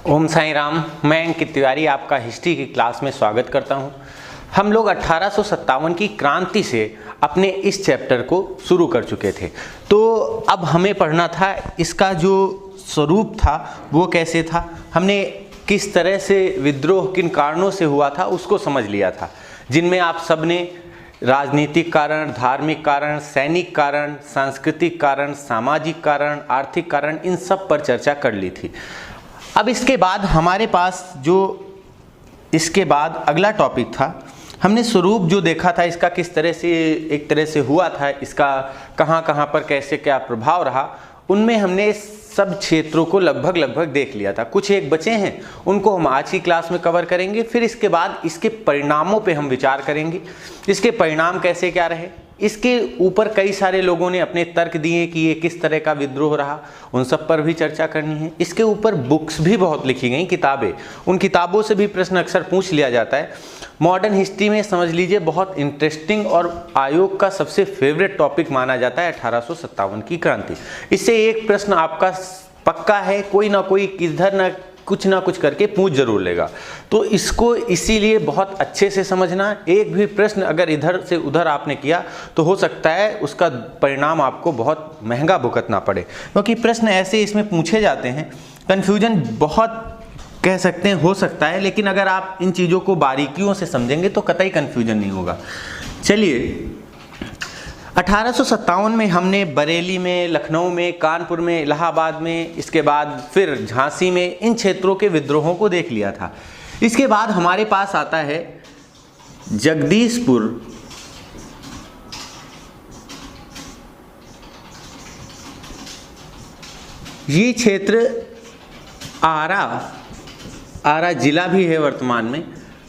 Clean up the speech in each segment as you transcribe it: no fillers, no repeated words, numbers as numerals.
ओम साईं राम। मैं अंकित तिवारी आपका हिस्ट्री की क्लास में स्वागत करता हूं। हम लोग 1857 की क्रांति से अपने इस चैप्टर को शुरू कर चुके थे, तो अब हमें पढ़ना था इसका जो स्वरूप था वो कैसे था, हमने किस तरह से विद्रोह किन कारणों से हुआ था उसको समझ लिया था, जिनमें आप सब ने राजनीतिक कारण, धार्मिक कारण, सैनिक कारण, सांस्कृतिक कारण, सामाजिक कारण, आर्थिक कारण, इन सब पर चर्चा कर ली थी। अब इसके बाद हमारे पास जो इसके बाद अगला टॉपिक था, हमने स्वरूप जो देखा था इसका किस तरह से एक तरह से हुआ था, इसका कहाँ कहाँ पर कैसे क्या प्रभाव रहा, उनमें हमने सब क्षेत्रों को लगभग देख लिया था। कुछ एक बचे हैं, उनको हम आज की क्लास में कवर करेंगे। फिर इसके बाद इसके परिणामों पे हम विचार करेंगे, इसके परिणाम कैसे क्या रहे। इसके ऊपर कई सारे लोगों ने अपने तर्क दिए कि ये किस तरह का विद्रोह रहा, उन सब पर भी चर्चा करनी है। इसके ऊपर बुक्स भी बहुत लिखी गई, किताबें, उन किताबों से भी प्रश्न अक्सर पूछ लिया जाता है। मॉडर्न हिस्ट्री में समझ लीजिए बहुत इंटरेस्टिंग और आयोग का सबसे फेवरेट टॉपिक माना जाता है 1857 की क्रांति। इससे एक प्रश्न आपका पक्का है, कोई ना कोई किधर ना कुछ करके पूछ जरूर लेगा, तो इसको इसीलिए बहुत अच्छे से समझना। एक भी प्रश्न अगर इधर से उधर आपने किया तो हो सकता है उसका परिणाम आपको बहुत महंगा भुगतना पड़े, क्योंकि प्रश्न ऐसे इसमें पूछे जाते हैं, कन्फ्यूजन बहुत कह सकते हैं हो सकता है, लेकिन अगर आप इन चीज़ों को बारीकियों से समझेंगे तो कतई कन्फ्यूजन नहीं होगा। चलिए, 1857 में हमने बरेली में, लखनऊ में, कानपुर में, इलाहाबाद में, इसके बाद फिर झांसी में, इन क्षेत्रों के विद्रोहों को देख लिया था। इसके बाद हमारे पास आता है जगदीशपुर, ये क्षेत्र आरा जिला भी है वर्तमान में।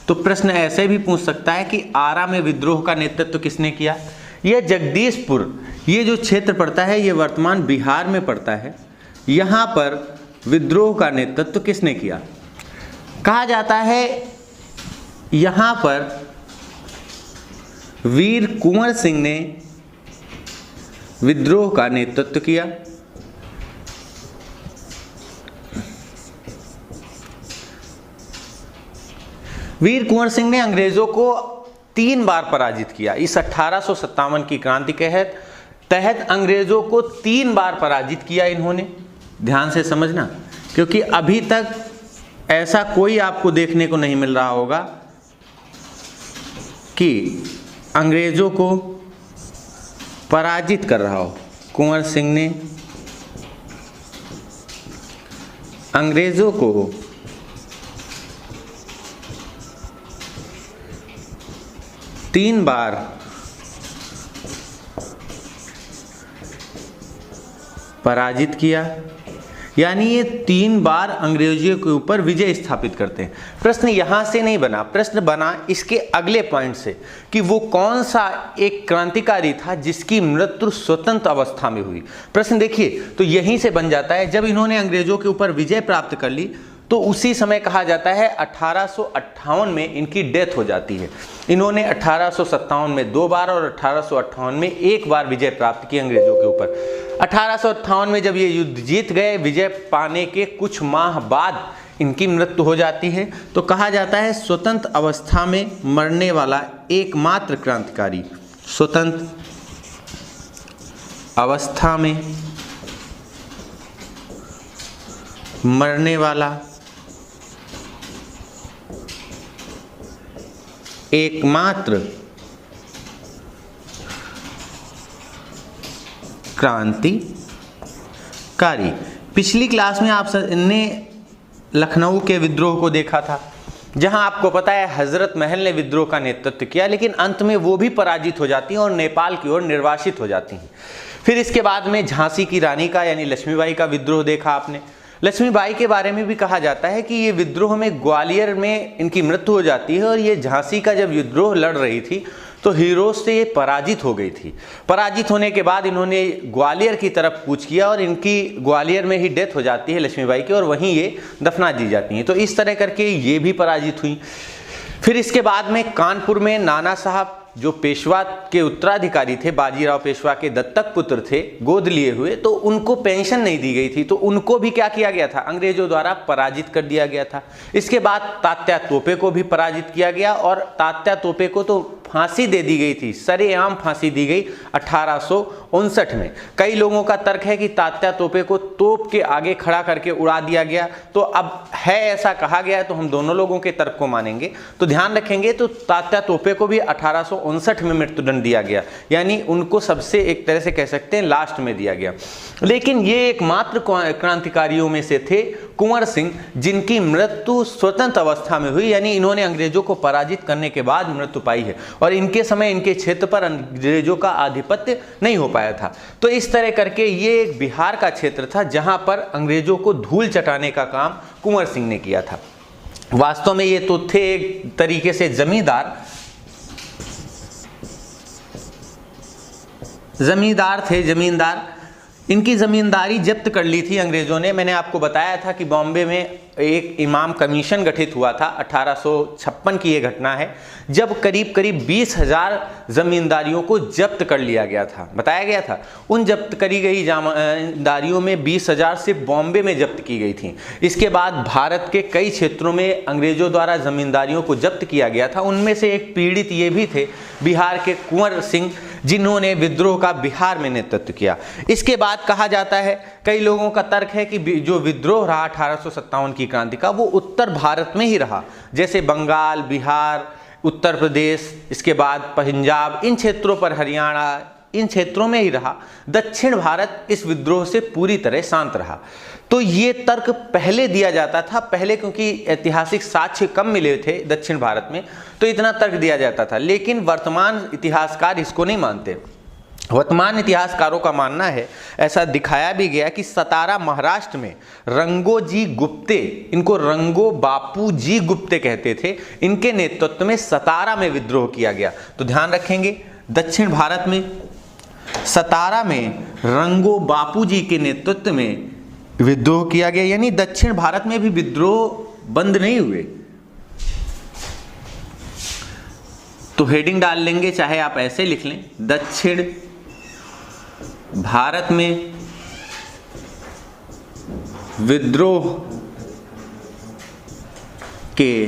तो प्रश्न ऐसे भी पूछ सकता है कि आरा में विद्रोह का नेतृत्व किसने किया। यह जगदीशपुर, ये जो क्षेत्र पड़ता है ये वर्तमान बिहार में पड़ता है। यहाँ पर विद्रोह का नेतृत्व किसने किया? कहा जाता है यहाँ पर वीर कुंवर सिंह ने विद्रोह का नेतृत्व किया। वीर कुंवर सिंह ने अंग्रेजों को 3 बार पराजित किया। इस 1857 की क्रांति के तहत अंग्रेजों को 3 बार पराजित किया इन्होंने। ध्यान से समझना, क्योंकि अभी तक ऐसा कोई आपको देखने को नहीं मिल रहा होगा कि अंग्रेजों को पराजित कर रहा हो। कुंवर सिंह ने अंग्रेजों को तीन बार पराजित किया, यानी ये 3 बार अंग्रेजों के ऊपर विजय स्थापित करते हैं। प्रश्न यहां से नहीं बना, प्रश्न बना इसके अगले पॉइंट से कि वो कौन सा एक क्रांतिकारी था जिसकी मृत्यु स्वतंत्र अवस्था में हुई। प्रश्न देखिए, तो यहीं से बन जाता है, जब इन्होंने अंग्रेजों के ऊपर विजय प्राप्त कर ली तो उसी समय कहा जाता है 1858 में इनकी डेथ हो जाती है। इन्होंने 1857 में 2 बार और 1858 में 1 बार विजय प्राप्त की अंग्रेजों के ऊपर। 1858 में जब ये युद्ध जीत गए, विजय पाने के कुछ माह बाद इनकी मृत्यु हो जाती है। तो कहा जाता है स्वतंत्र अवस्था में मरने वाला एकमात्र क्रांतिकारी, स्वतंत्र अवस्था में मरने वाला एकमात्र क्रांतिकारी। पिछली क्लास में आप सबने लखनऊ के विद्रोह को देखा था, जहां आपको पता है हजरत महल ने विद्रोह का नेतृत्व किया, लेकिन अंत में वो भी पराजित हो जाती हैं और नेपाल की ओर निर्वासित हो जाती हैं। फिर इसके बाद में झांसी की रानी का यानी लक्ष्मीबाई का विद्रोह देखा आपने। लक्ष्मीबाई के बारे में भी कहा जाता है कि ये विद्रोह में ग्वालियर में इनकी मृत्यु हो जाती है, और ये झांसी का जब विद्रोह लड़ रही थी तो हीरोज से ये पराजित हो गई थी। पराजित होने के बाद इन्होंने ग्वालियर की तरफ कूच किया और इनकी ग्वालियर में ही डेथ हो जाती है लक्ष्मीबाई की, और वहीं ये दफना दी जाती हैं। तो इस तरह करके ये भी पराजित हुई। फिर इसके बाद में कानपुर में नाना साहब जो पेशवा के उत्तराधिकारी थे, बाजीराव पेशवा के दत्तक पुत्र थे गोद लिए हुए, तो उनको पेंशन नहीं दी गई थी, तो उनको भी क्या किया गया था, अंग्रेजों द्वारा पराजित कर दिया गया था। इसके बाद तात्या तोपे को भी पराजित किया गया और तात्या तोपे को तो फांसी दे दी गई थी, सरेआम फांसी दी गई 1859 में। कई लोगों का तर्क है कि तात्या तोपे को तोप के आगे खड़ा करके उड़ा दिया गया, तो अब है ऐसा कहा गया है तो हम दोनों लोगों के तर्क को मानेंगे। तो ध्यान रखेंगे, तो तात्या तोपे को भी 1859 में मृत्युदंड दिया गया, यानी उनको सबसे एक तरह से कह सकते हैं लास्ट में दिया गया। लेकिन ये एकमात्र क्रांतिकारियों में से थे कुंवर सिंह जिनकी मृत्यु स्वतंत्र अवस्था में हुई, यानी इन्होंने अंग्रेजों को पराजित करने के बाद मृत्यु पाई है और इनके समय इनके क्षेत्र पर अंग्रेजों का आधिपत्य नहीं हो पाया था। तो इस तरह करके ये एक बिहार का क्षेत्र था जहां पर अंग्रेजों को धूल चटाने का काम कुंवर सिंह ने किया था। वास्तव में ये तो थे एक तरीके से जमींदार थे। इनकी ज़मींदारी जब्त कर ली थी अंग्रेज़ों ने। मैंने आपको बताया था कि बॉम्बे में एक इमाम कमीशन गठित हुआ था, 1856 की ये घटना है, जब करीब 20,000 ज़मींदारियों को जब्त कर लिया गया था। बताया गया था उन जब्त करी गई ज़मींदारियों में 20,000 सिर्फ बॉम्बे में जब्त की गई थी। इसके बाद भारत के कई क्षेत्रों में अंग्रेज़ों द्वारा ज़मींदारियों को जब्त किया गया था। उनमें से एक पीड़ित ये भी थे बिहार के कुंवर सिंह, जिन्होंने विद्रोह का बिहार में नेतृत्व किया। इसके बाद कहा जाता है, कई लोगों का तर्क है कि जो विद्रोह रहा 1857 की क्रांति का, वो उत्तर भारत में ही रहा, जैसे बंगाल, बिहार, उत्तर प्रदेश, इसके बाद पंजाब, इन क्षेत्रों पर, हरियाणा, इन क्षेत्रों में ही रहा। दक्षिण भारत इस विद्रोह से पूरी तरह शांत रहा। तो ये तर्क पहले दिया जाता था, पहले क्योंकि ऐतिहासिक साक्ष्य कम मिले थे दक्षिण भारत में, तो इतना तर्क दिया जाता था। लेकिन वर्तमान इतिहासकार इसको नहीं मानते। वर्तमान इतिहासकारों का मानना है, ऐसा दिखाया भी गया कि सतारा महाराष्ट्र में रंगोजी गुप्ते, इनको रंगो बापू जी गुप्ते कहते थे, इनके नेतृत्व में सतारा में विद्रोह किया गया। तो ध्यान रखेंगे, दक्षिण भारत में सतारा में रंगो बापू जी के नेतृत्व में विद्रोह किया गया, यानी दक्षिण भारत में भी विद्रोह बंद नहीं हुए। तो हेडिंग डाल लेंगे, चाहे आप ऐसे लिख लें, दक्षिण भारत में विद्रोह के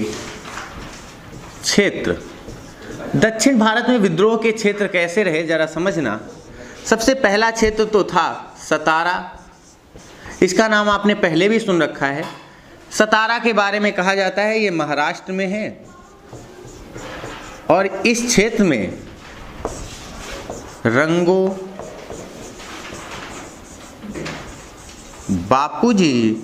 क्षेत्र। दक्षिण भारत में विद्रोह के क्षेत्र कैसे रहे जरा समझना। सबसे पहला क्षेत्र तो था सतारा, इसका नाम आपने पहले भी सुन रखा है। सतारा के बारे में कहा जाता है ये महाराष्ट्र में है और इस क्षेत्र में रंगो बापूजी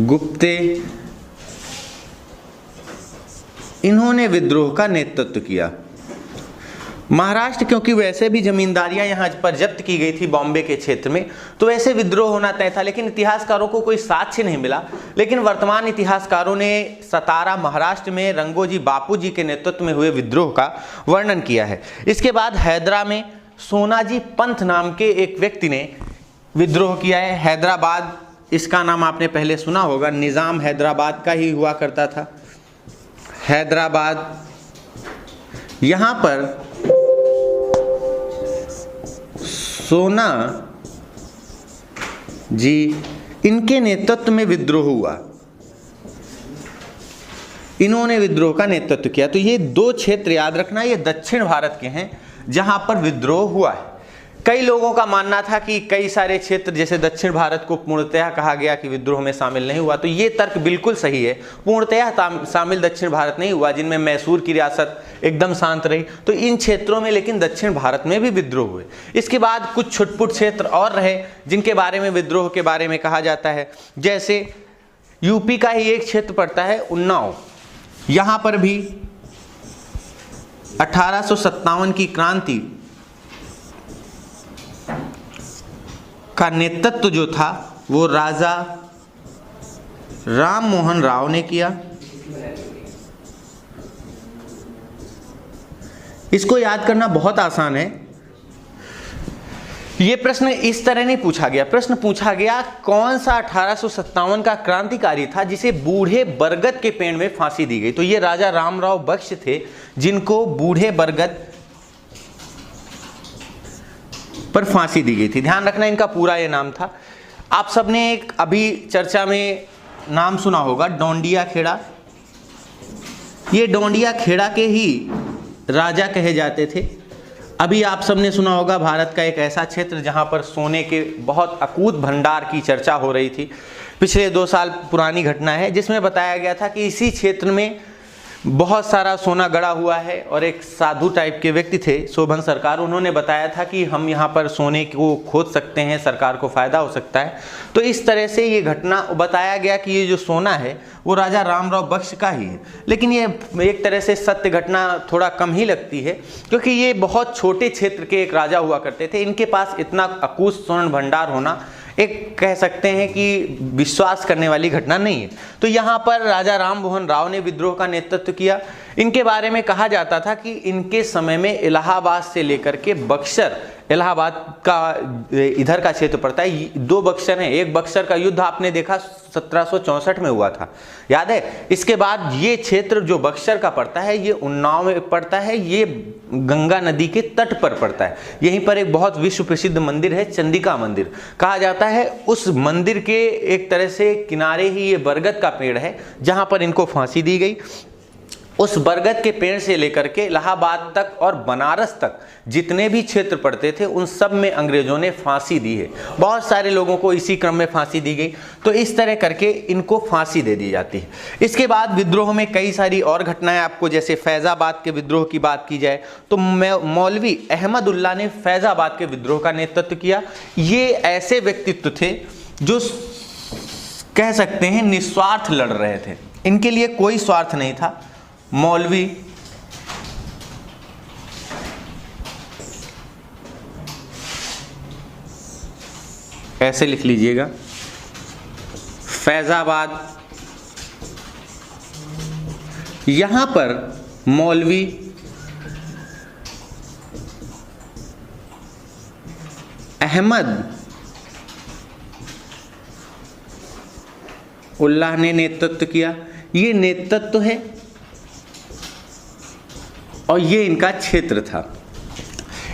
गुप्ते, इन्होंने विद्रोह का नेतृत्व किया। महाराष्ट्र क्योंकि वैसे भी जमींदारियां यहाँ पर जब्त की गई थी बॉम्बे के क्षेत्र में, तो वैसे विद्रोह होना तय था, लेकिन इतिहासकारों को कोई साक्ष्य नहीं मिला। लेकिन वर्तमान इतिहासकारों ने सतारा महाराष्ट्र में रंगोजी बापू जी के नेतृत्व में हुए विद्रोह का वर्णन किया है। इसके बाद हैदरा में सोनाजी पंथ नाम के एक व्यक्ति ने विद्रोह किया है। हैदराबाद, इसका नाम आपने पहले सुना होगा, निज़ाम हैदराबाद का ही हुआ करता था। हैदराबाद, यहाँ पर सोना जी, इनके नेतृत्व में विद्रोह हुआ, इन्होंने विद्रोह का नेतृत्व किया। तो ये दो क्षेत्र याद रखना, ये दक्षिण भारत के हैं जहां पर विद्रोह हुआ है। कई लोगों का मानना था कि कई सारे क्षेत्र जैसे दक्षिण भारत को पूर्णतः कहा गया कि विद्रोह में शामिल नहीं हुआ, तो ये तर्क बिल्कुल सही है। पूर्णतः शामिल दक्षिण भारत नहीं हुआ, जिनमें मैसूर की रियासत एकदम शांत रही, तो इन क्षेत्रों में लेकिन दक्षिण भारत में भी विद्रोह हुए। इसके बाद कुछ छुटपुट क्षेत्र और रहे जिनके बारे में विद्रोह के बारे में कहा जाता है, जैसे यूपी का ही एक क्षेत्र पड़ता है उन्नाव, यहाँ पर भी 1857 की क्रांति का नेतृत्व जो था वो राजा राम मोहन राव ने किया। इसको याद करना बहुत आसान है। ये प्रश्न इस तरह नहीं पूछा गया, प्रश्न पूछा गया कौन सा 1857 का क्रांतिकारी था जिसे बूढ़े बरगद के पेड़ में फांसी दी गई। तो ये राजा रामराव बख्श थे जिनको बूढ़े बरगद पर फांसी दी गई थी। ध्यान रखना इनका पूरा ये नाम था। आप सबने एक अभी चर्चा में नाम सुना होगा डोंडिया खेड़ा। ये डोंडिया खेड़ा के ही राजा कहे जाते थे। अभी आप सबने सुना होगा भारत का एक ऐसा क्षेत्र जहां पर सोने के बहुत अकूत भंडार की चर्चा हो रही थी। पिछले 2 साल पुरानी घटना है जिसमें बताया गया था कि इसी क्षेत्र में बहुत सारा सोना गड़ा हुआ है और एक साधु टाइप के व्यक्ति थे शोभन सरकार, उन्होंने बताया था कि हम यहाँ पर सोने को खोद सकते हैं, सरकार को फायदा हो सकता है। तो इस तरह से ये घटना बताया गया कि ये जो सोना है वो राजा रामराव बख्श का ही है। लेकिन ये एक तरह से सत्य घटना थोड़ा कम ही लगती है क्योंकि ये बहुत छोटे क्षेत्र के एक राजा हुआ करते थे। इनके पास इतना अकूत स्वर्ण भंडार होना एक कह सकते हैं कि विश्वास करने वाली घटना नहीं है। तो यहाँ पर राजा राम मोहन राव ने विद्रोह का नेतृत्व किया। इनके बारे में कहा जाता था कि इनके समय में इलाहाबाद से लेकर के बक्सर, इलाहाबाद का इधर का क्षेत्र पड़ता है, 2 बक्सर हैं। एक बक्सर का युद्ध आपने देखा 1764 में हुआ था, याद है। इसके बाद ये क्षेत्र जो बक्सर का पड़ता है ये उन्नाव में पड़ता है, ये गंगा नदी के तट पर पड़ता है। यहीं पर एक बहुत विश्व प्रसिद्ध मंदिर है चंडिका मंदिर कहा जाता है। उस मंदिर के एक तरह से किनारे ही ये बरगद का पेड़ है जहां पर इनको फांसी दी गई। उस बरगद के पेड़ से लेकर के इलाहाबाद तक और बनारस तक जितने भी क्षेत्र पड़ते थे उन सब में अंग्रेजों ने फांसी दी है। बहुत सारे लोगों को इसी क्रम में फांसी दी गई। तो इस तरह करके इनको फांसी दे दी जाती है। इसके बाद विद्रोह में कई सारी और घटनाएं आपको, जैसे फैजाबाद के विद्रोह की बात की जाए तो मौलवी अहमदुल्लाह ने फैजाबाद के विद्रोह का नेतृत्व किया। ये ऐसे व्यक्तित्व थे जो कह सकते हैं निस्वार्थ लड़ रहे थे, इनके लिए कोई स्वार्थ नहीं था। मौलवी ऐसे लिख लीजिएगा, फैजाबाद। यहां पर मौलवी अहमद उल्लाह ने नेतृत्व किया। ये नेतृत्व है और ये इनका क्षेत्र था।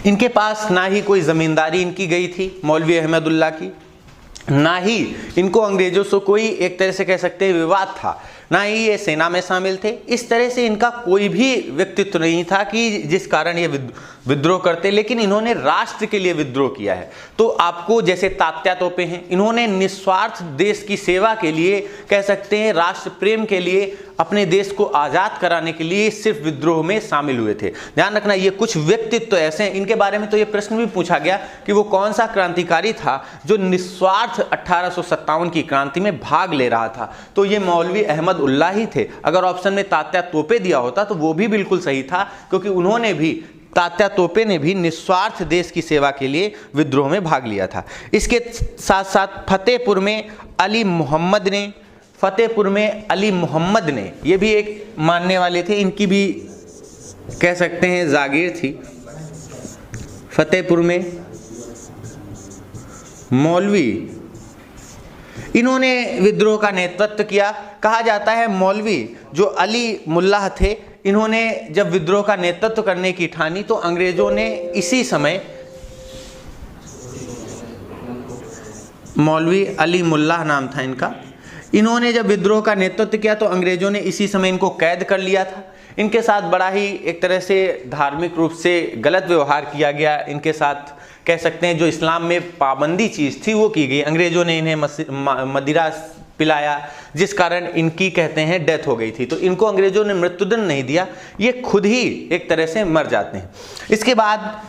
इनके पास ना ही कोई ज़मींदारी इनकी गई थी मौलवी अहमदुल्लाह की, ना ही इनको अंग्रेज़ों से कोई एक तरह से कह सकते हैं विवाद था, ना ही ये सेना में शामिल थे। इस तरह से इनका कोई भी व्यक्तित्व नहीं था कि जिस कारण ये विद्रोह करते, लेकिन इन्होंने राष्ट्र के लिए विद्रोह किया है। तो आपको जैसे तात्या तोपे हैं, इन्होंने निस्वार्थ देश की सेवा के लिए कह सकते हैं, राष्ट्र प्रेम के लिए, अपने देश को आज़ाद कराने के लिए सिर्फ विद्रोह में शामिल हुए थे। ध्यान रखना ये कुछ व्यक्तित्व ऐसे हैं। इनके बारे में तो ये प्रश्न भी पूछा गया कि वो कौन सा क्रांतिकारी था जो निस्वार्थ 1857 की क्रांति में भाग ले रहा था। तो ये मौलवी अहमद उल्लाह ही थे। अगर ऑप्शन में तात्या तोपे दिया होता तो वो भी बिल्कुल सही था, क्योंकि उन्होंने भी, तात्या तोपे ने भी निस्वार्थ देश की सेवा के लिए विद्रोह में भाग लिया था। इसके साथ साथ फतेहपुर में अली मोहम्मद ने, ये भी एक मानने वाले थे, इनकी भी कह सकते हैं जागीर थी। फतेहपुर में मौलवी, इन्होंने विद्रोह का नेतृत्व किया। कहा जाता है मौलवी जो अली मुल्लाह थे, इन्होंने जब विद्रोह का नेतृत्व करने की ठानी तो अंग्रेजों ने इसी समय, मौलवी अली मुल्लाह नाम था इनका, इन्होंने जब विद्रोह का नेतृत्व किया तो अंग्रेजों ने इसी समय इनको कैद कर लिया था। इनके साथ बड़ा ही एक तरह से धार्मिक रूप से गलत व्यवहार किया गया। इनके साथ कह सकते हैं जो इस्लाम में पाबंदी चीज़ थी वो की गई। अंग्रेजों ने इन्हें मदिरा पिलाया, जिस कारण इनकी कहते हैं डेथ हो गई थी। तो इनको अंग्रेजों ने मृत्युदंड नहीं दिया, ये खुद ही एक तरह से मर जाते हैं। इसके बाद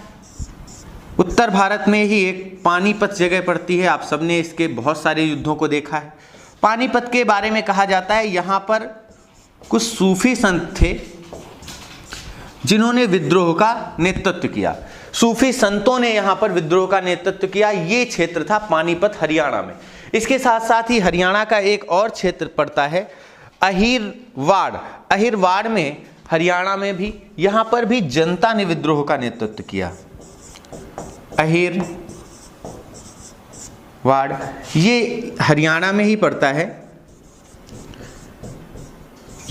उत्तर भारत में ही एक पानीपत जगह पड़ती है। आप सबने इसके बहुत सारे युद्धों को देखा है। पानीपत के बारे में कहा जाता है यहाँ पर कुछ सूफी संत थे जिन्होंने विद्रोह का नेतृत्व किया। सूफी संतों ने यहाँ पर विद्रोह का नेतृत्व किया। ये क्षेत्र था पानीपत, हरियाणा में। इसके साथ साथ ही हरियाणा का एक और क्षेत्र पड़ता है अहिरवाड़। अहिरवाड़ में, हरियाणा में भी, यहाँ पर भी जनता ने विद्रोह का नेतृत्व किया। अहिरवाड़ वाड़, ये हरियाणा में ही पड़ता है।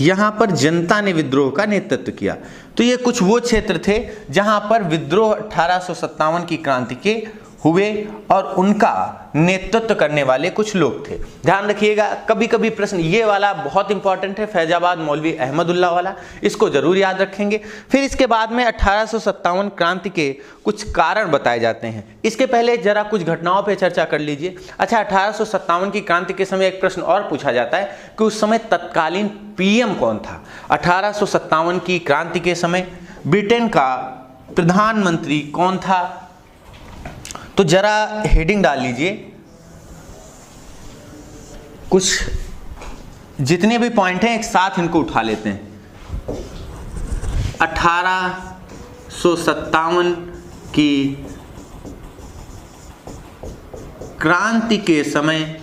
यहाँ पर जनता ने विद्रोह का नेतृत्व किया। तो ये कुछ वो क्षेत्र थे जहाँ पर विद्रोह 1857 की क्रांति के हुए और उनका नेतृत्व करने वाले कुछ लोग थे। ध्यान रखिएगा, कभी कभी प्रश्न ये वाला बहुत इंपॉर्टेंट है, फैजाबाद मौलवी अहमदुल्ला वाला, इसको जरूर याद रखेंगे। फिर इसके बाद में 1857 क्रांति के कुछ कारण बताए जाते हैं। इसके पहले जरा कुछ घटनाओं पे चर्चा कर लीजिए। अच्छा, 1857 की क्रांति के समय एक प्रश्न और पूछा जाता है कि उस समय तत्कालीन पीएम कौन था। 1857 की क्रांति के समय ब्रिटेन का प्रधानमंत्री कौन था? तो जरा हेडिंग डाल लीजिए, कुछ जितने भी पॉइंट हैं एक साथ इनको उठा लेते हैं। 1857 की क्रांति के समय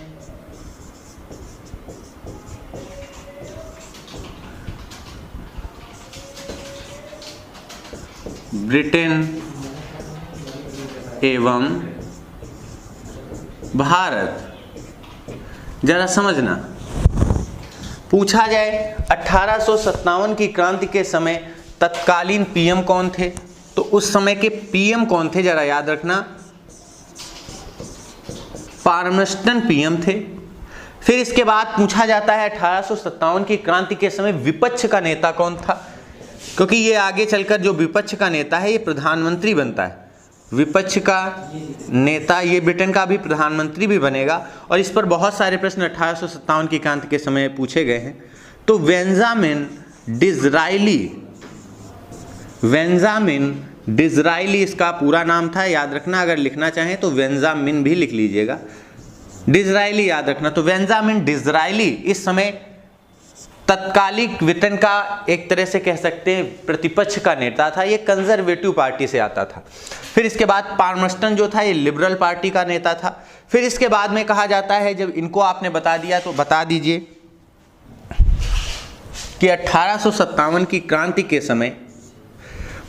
ब्रिटेन एवं भारत, जरा समझना, पूछा जाए 1857 की क्रांति के समय तत्कालीन पीएम कौन थे, तो उस समय के पीएम कौन थे जरा याद रखना, पार्मस्टन पीएम थे। फिर इसके बाद पूछा जाता है 1857 की क्रांति के समय विपक्ष का नेता कौन था, क्योंकि ये आगे चलकर जो विपक्ष का नेता है ये प्रधानमंत्री बनता है। विपक्ष का नेता ये ब्रिटेन का भी प्रधानमंत्री भी बनेगा और इस पर बहुत सारे प्रश्न 1857 की क्रांति के समय पूछे गए हैं। तो बेंजामिन डिज़राइली इसका पूरा नाम था, याद रखना। अगर लिखना चाहें तो बेंजामिन भी लिख लीजिएगा, डिज़राइली याद रखना। तो बेंजामिन डिज़राइली इस समय तत्कालीन ब्रिटेन का एक तरह से कह सकते हैं प्रतिपक्ष का नेता था, ये कंजर्वेटिव पार्टी से आता था। फिर इसके बाद पार्मस्टन जो था ये लिबरल पार्टी का नेता था। फिर इसके बाद में कहा जाता है, जब इनको आपने बता दिया तो बता दीजिए कि 1857 की क्रांति के समय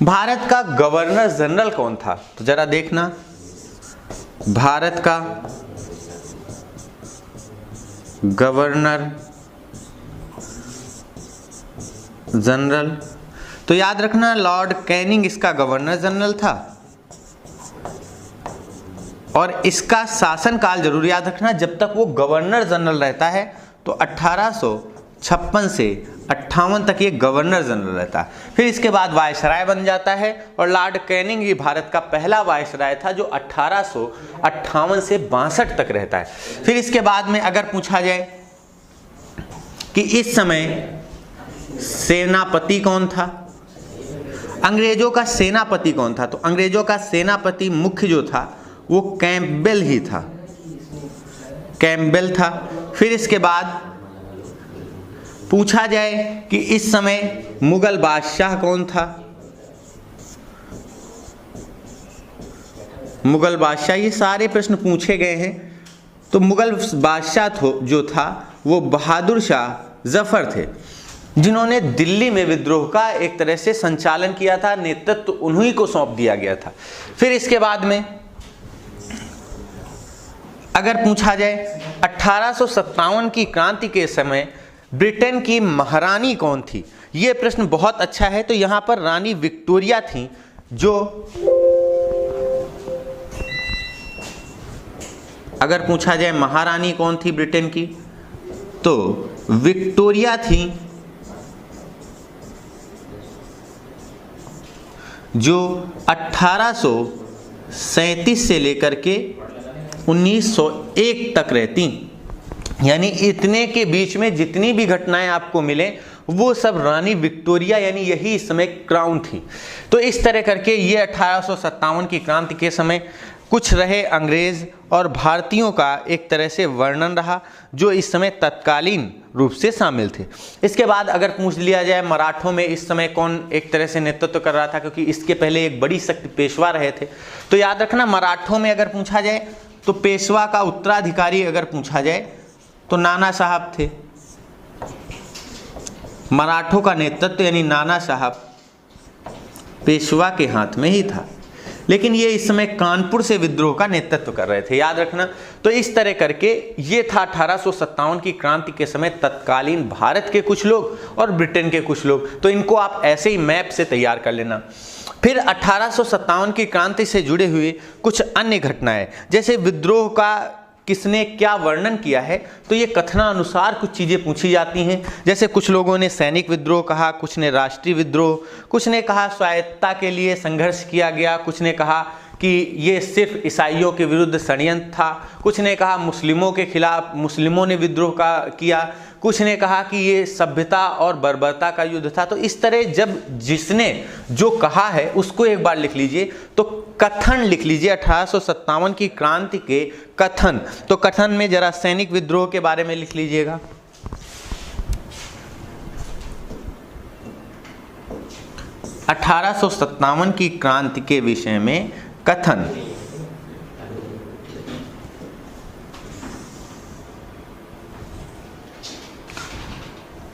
भारत का गवर्नर जनरल कौन था। तो जरा देखना, भारत का गवर्नर जनरल, तो याद रखना लॉर्ड कैनिंग इसका गवर्नर जनरल था और इसका शासनकाल जरूर याद रखना, जब तक वो गवर्नर जनरल रहता है तो 1856 से 58 तक ये गवर्नर जनरल रहता है। फिर इसके बाद वायसराय बन जाता है और लॉर्ड कैनिंग ये भारत का पहला वायसराय था जो 1858 से 62 तक रहता है। फिर इसके बाद में अगर पूछा जाए कि इस समय सेनापति कौन था, अंग्रेजों का सेनापति कौन था, तो अंग्रेजों का सेनापति मुख्य जो था वो कैंपबेल ही था, कैंपबेल था। फिर इसके बाद पूछा जाए कि इस समय मुगल बादशाह कौन था, मुगल बादशाह, ये सारे प्रश्न पूछे गए हैं। तो मुगल बादशाह जो था वो बहादुर शाह जफर थे, जिन्होंने दिल्ली में विद्रोह का एक तरह से संचालन किया था, नेतृत्व उन्हीं को सौंप दिया गया था। फिर इसके बाद में अगर पूछा जाए 1857 की क्रांति के समय ब्रिटेन की महारानी कौन थी, ये प्रश्न बहुत अच्छा है। तो यहाँ पर रानी विक्टोरिया थी, जो अगर पूछा जाए महारानी कौन थी ब्रिटेन की, तो विक्टोरिया थी, जो 1837 से लेकर के 1901 तक रहती। यानी इतने के बीच में जितनी भी घटनाएं आपको मिले वो सब रानी विक्टोरिया यानी यही इस समय क्राउन थी। तो इस तरह करके ये 1857 की क्रांति के समय कुछ रहे अंग्रेज और भारतीयों का एक तरह से वर्णन रहा जो इस समय तत्कालीन रूप से शामिल थे। इसके बाद अगर पूछ लिया जाए मराठों में इस समय कौन एक तरह से नेतृत्व कर रहा था, क्योंकि इसके पहले एक बड़ी शक्ति पेशवा रहे थे, तो याद रखना मराठों में अगर पूछा जाए तो पेशवा का उत्तराधिकारी अगर पूछा जाए तो नाना साहब थे। मराठों का नेतृत्व यानी नाना साहब पेशवा के हाथ में ही था। लेकिन ये इस समय कानपुर से विद्रोह का नेतृत्व कर रहे थे, याद रखना। तो इस तरह करके ये था 1857 की क्रांति के समय तत्कालीन भारत के कुछ लोग और ब्रिटेन के कुछ लोग। तो इनको आप ऐसे ही मैप से तैयार कर लेना। फिर 1857 की क्रांति से जुड़े हुए कुछ अन्य घटनाएं, जैसे विद्रोह का किसने क्या वर्णन किया है, तो ये कथनानुसार कुछ चीज़ें पूछी जाती हैं। जैसे कुछ लोगों ने सैनिक विद्रोह कहा, कुछ ने राष्ट्रीय विद्रोह, कुछ ने कहा स्वायत्तता के लिए संघर्ष किया गया, कुछ ने कहा कि ये सिर्फ ईसाइयों के विरुद्ध षड्यंत्र था, कुछ ने कहा मुस्लिमों के खिलाफ मुस्लिमों ने विद्रोह का किया, कुछ ने कहा कि ये सभ्यता और बर्बरता का युद्ध था। तो इस तरह जब जिसने जो कहा है उसको एक बार लिख लीजिए, तो कथन लिख लीजिए 1857 की क्रांति के कथन। तो कथन में जरा सैनिक विद्रोह के बारे में लिख लीजिएगा। (1857) की क्रांति के विषय में कथन।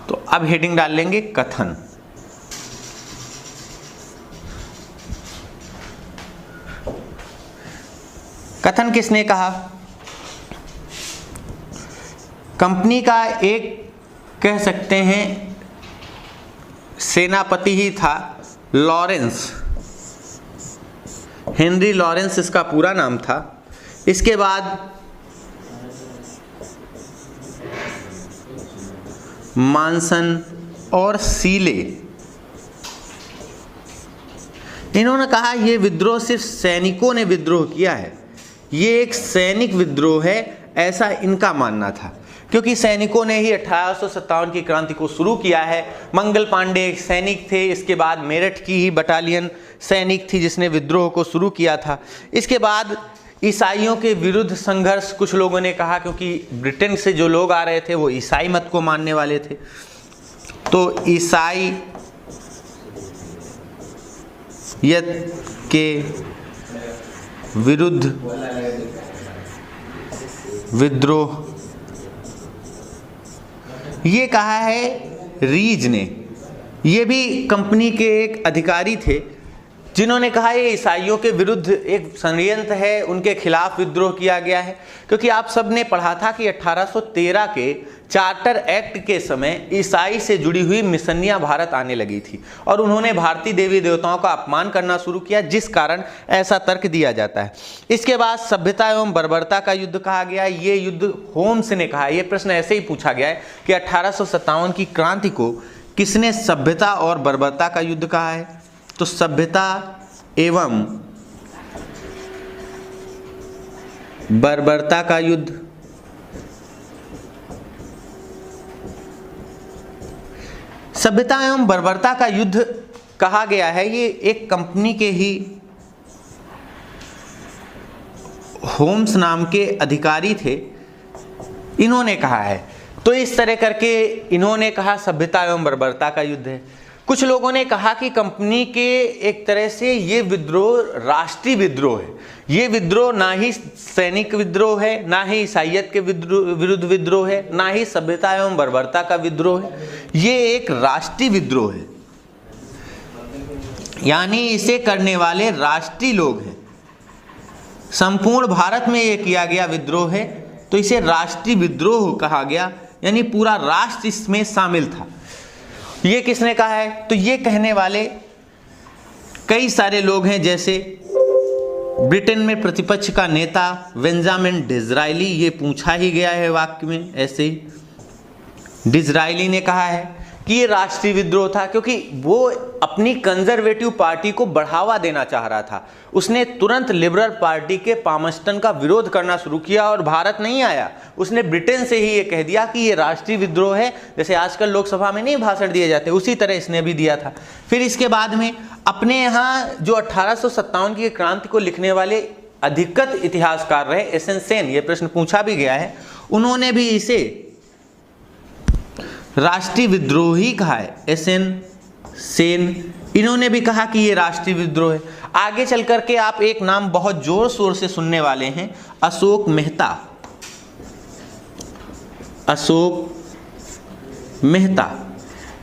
तो अब हेडिंग डाल लेंगे कथन। कथन किसने कहा? कंपनी का एक कह सकते हैं सेनापति ही था, लॉरेंस, हेनरी लॉरेंस इसका पूरा नाम था। इसके बाद मानसन और सीले, इन्होंने कहा यह विद्रोह सिर्फ सैनिकों ने विद्रोह किया है, ये एक सैनिक विद्रोह है, ऐसा इनका मानना था, क्योंकि सैनिकों ने ही 1857 की क्रांति को शुरू किया है। मंगल पांडे एक सैनिक थे, इसके बाद मेरठ की ही बटालियन सैनिक थी जिसने विद्रोह को शुरू किया था। इसके बाद ईसाइयों के विरुद्ध संघर्ष, कुछ लोगों ने कहा क्योंकि ब्रिटेन से जो लोग आ रहे थे वो ईसाई मत को मानने वाले थे, तो ईसाई के विरुद्ध विद्रोह, ये कहा है रीज ने। ये भी कंपनी के एक अधिकारी थे जिन्होंने कहा ये ईसाइयों के विरुद्ध एक षड्यंत्र है, उनके खिलाफ विद्रोह किया गया है। क्योंकि आप सब ने पढ़ा था कि 1813 के चार्टर एक्ट के समय ईसाई से जुड़ी हुई मिशनियां भारत आने लगी थी और उन्होंने भारतीय देवी देवताओं का अपमान करना शुरू किया, जिस कारण ऐसा तर्क दिया जाता है। इसके बाद सभ्यता एवं बर्बरता का युद्ध कहा गया। ये युद्ध होम्स ने कहा। यह प्रश्न ऐसे ही पूछा गया है कि 1857 की क्रांति को किसने सभ्यता और बर्बरता का युद्ध कहा है? तो सभ्यता एवं बर्बरता का युद्ध। सभ्यता एवं बर्बरता का युद्ध कहा गया है, ये एक कंपनी के ही होम्स नाम के अधिकारी थे, इन्होंने कहा है। तो इस तरह करके इन्होंने कहा सभ्यता एवं बर्बरता का युद्ध है। कुछ लोगों ने कहा कि कंपनी के एक तरह से ये विद्रोह राष्ट्रीय विद्रोह है, ये विद्रोह ना ही सैनिक विद्रोह है, ना ही ईसाइयत के विरुद्ध विद्रोह है, ना ही सभ्यता एवं बर्बरता का विद्रोह है, ये एक राष्ट्रीय विद्रोह है, यानी इसे करने वाले राष्ट्रीय लोग हैं। संपूर्ण भारत में ये किया गया विद्रोह है, तो इसे राष्ट्रीय विद्रोह कहा गया, यानी पूरा राष्ट्र इसमें शामिल था। ये किसने कहा है? तो ये कहने वाले कई सारे लोग हैं, जैसे ब्रिटेन में प्रतिपक्ष का नेता बेंजामिन डिज़रायली, ये पूछा ही गया है वाक्य में ऐसे ही। डिज़रायली ने कहा है कि ये राष्ट्रीय विद्रोह था क्योंकि वो अपनी कंजर्वेटिव पार्टी को बढ़ावा देना चाह रहा था। उसने तुरंत लिबरल पार्टी के पामस्टन का विरोध करना शुरू किया और भारत नहीं आया, उसने ब्रिटेन से ही ये कह दिया कि ये राष्ट्रीय विद्रोह है। जैसे आजकल लोकसभा में नहीं भाषण दिए जाते, उसी तरह इसने भी दिया था। फिर इसके बाद में अपने यहाँ जो 1857 की क्रांति को लिखने वाले अधिकृत इतिहासकार रहे एसएन सेन, ये प्रश्न पूछा भी गया है, उन्होंने भी इसे राष्ट्रीय विद्रोह ही कहा है। एसएन सेन, इन्होंने भी कहा कि ये राष्ट्रीय विद्रोह है। आगे चल करके आप एक नाम बहुत जोर शोर से सुनने वाले हैं, अशोक मेहता। अशोक मेहता,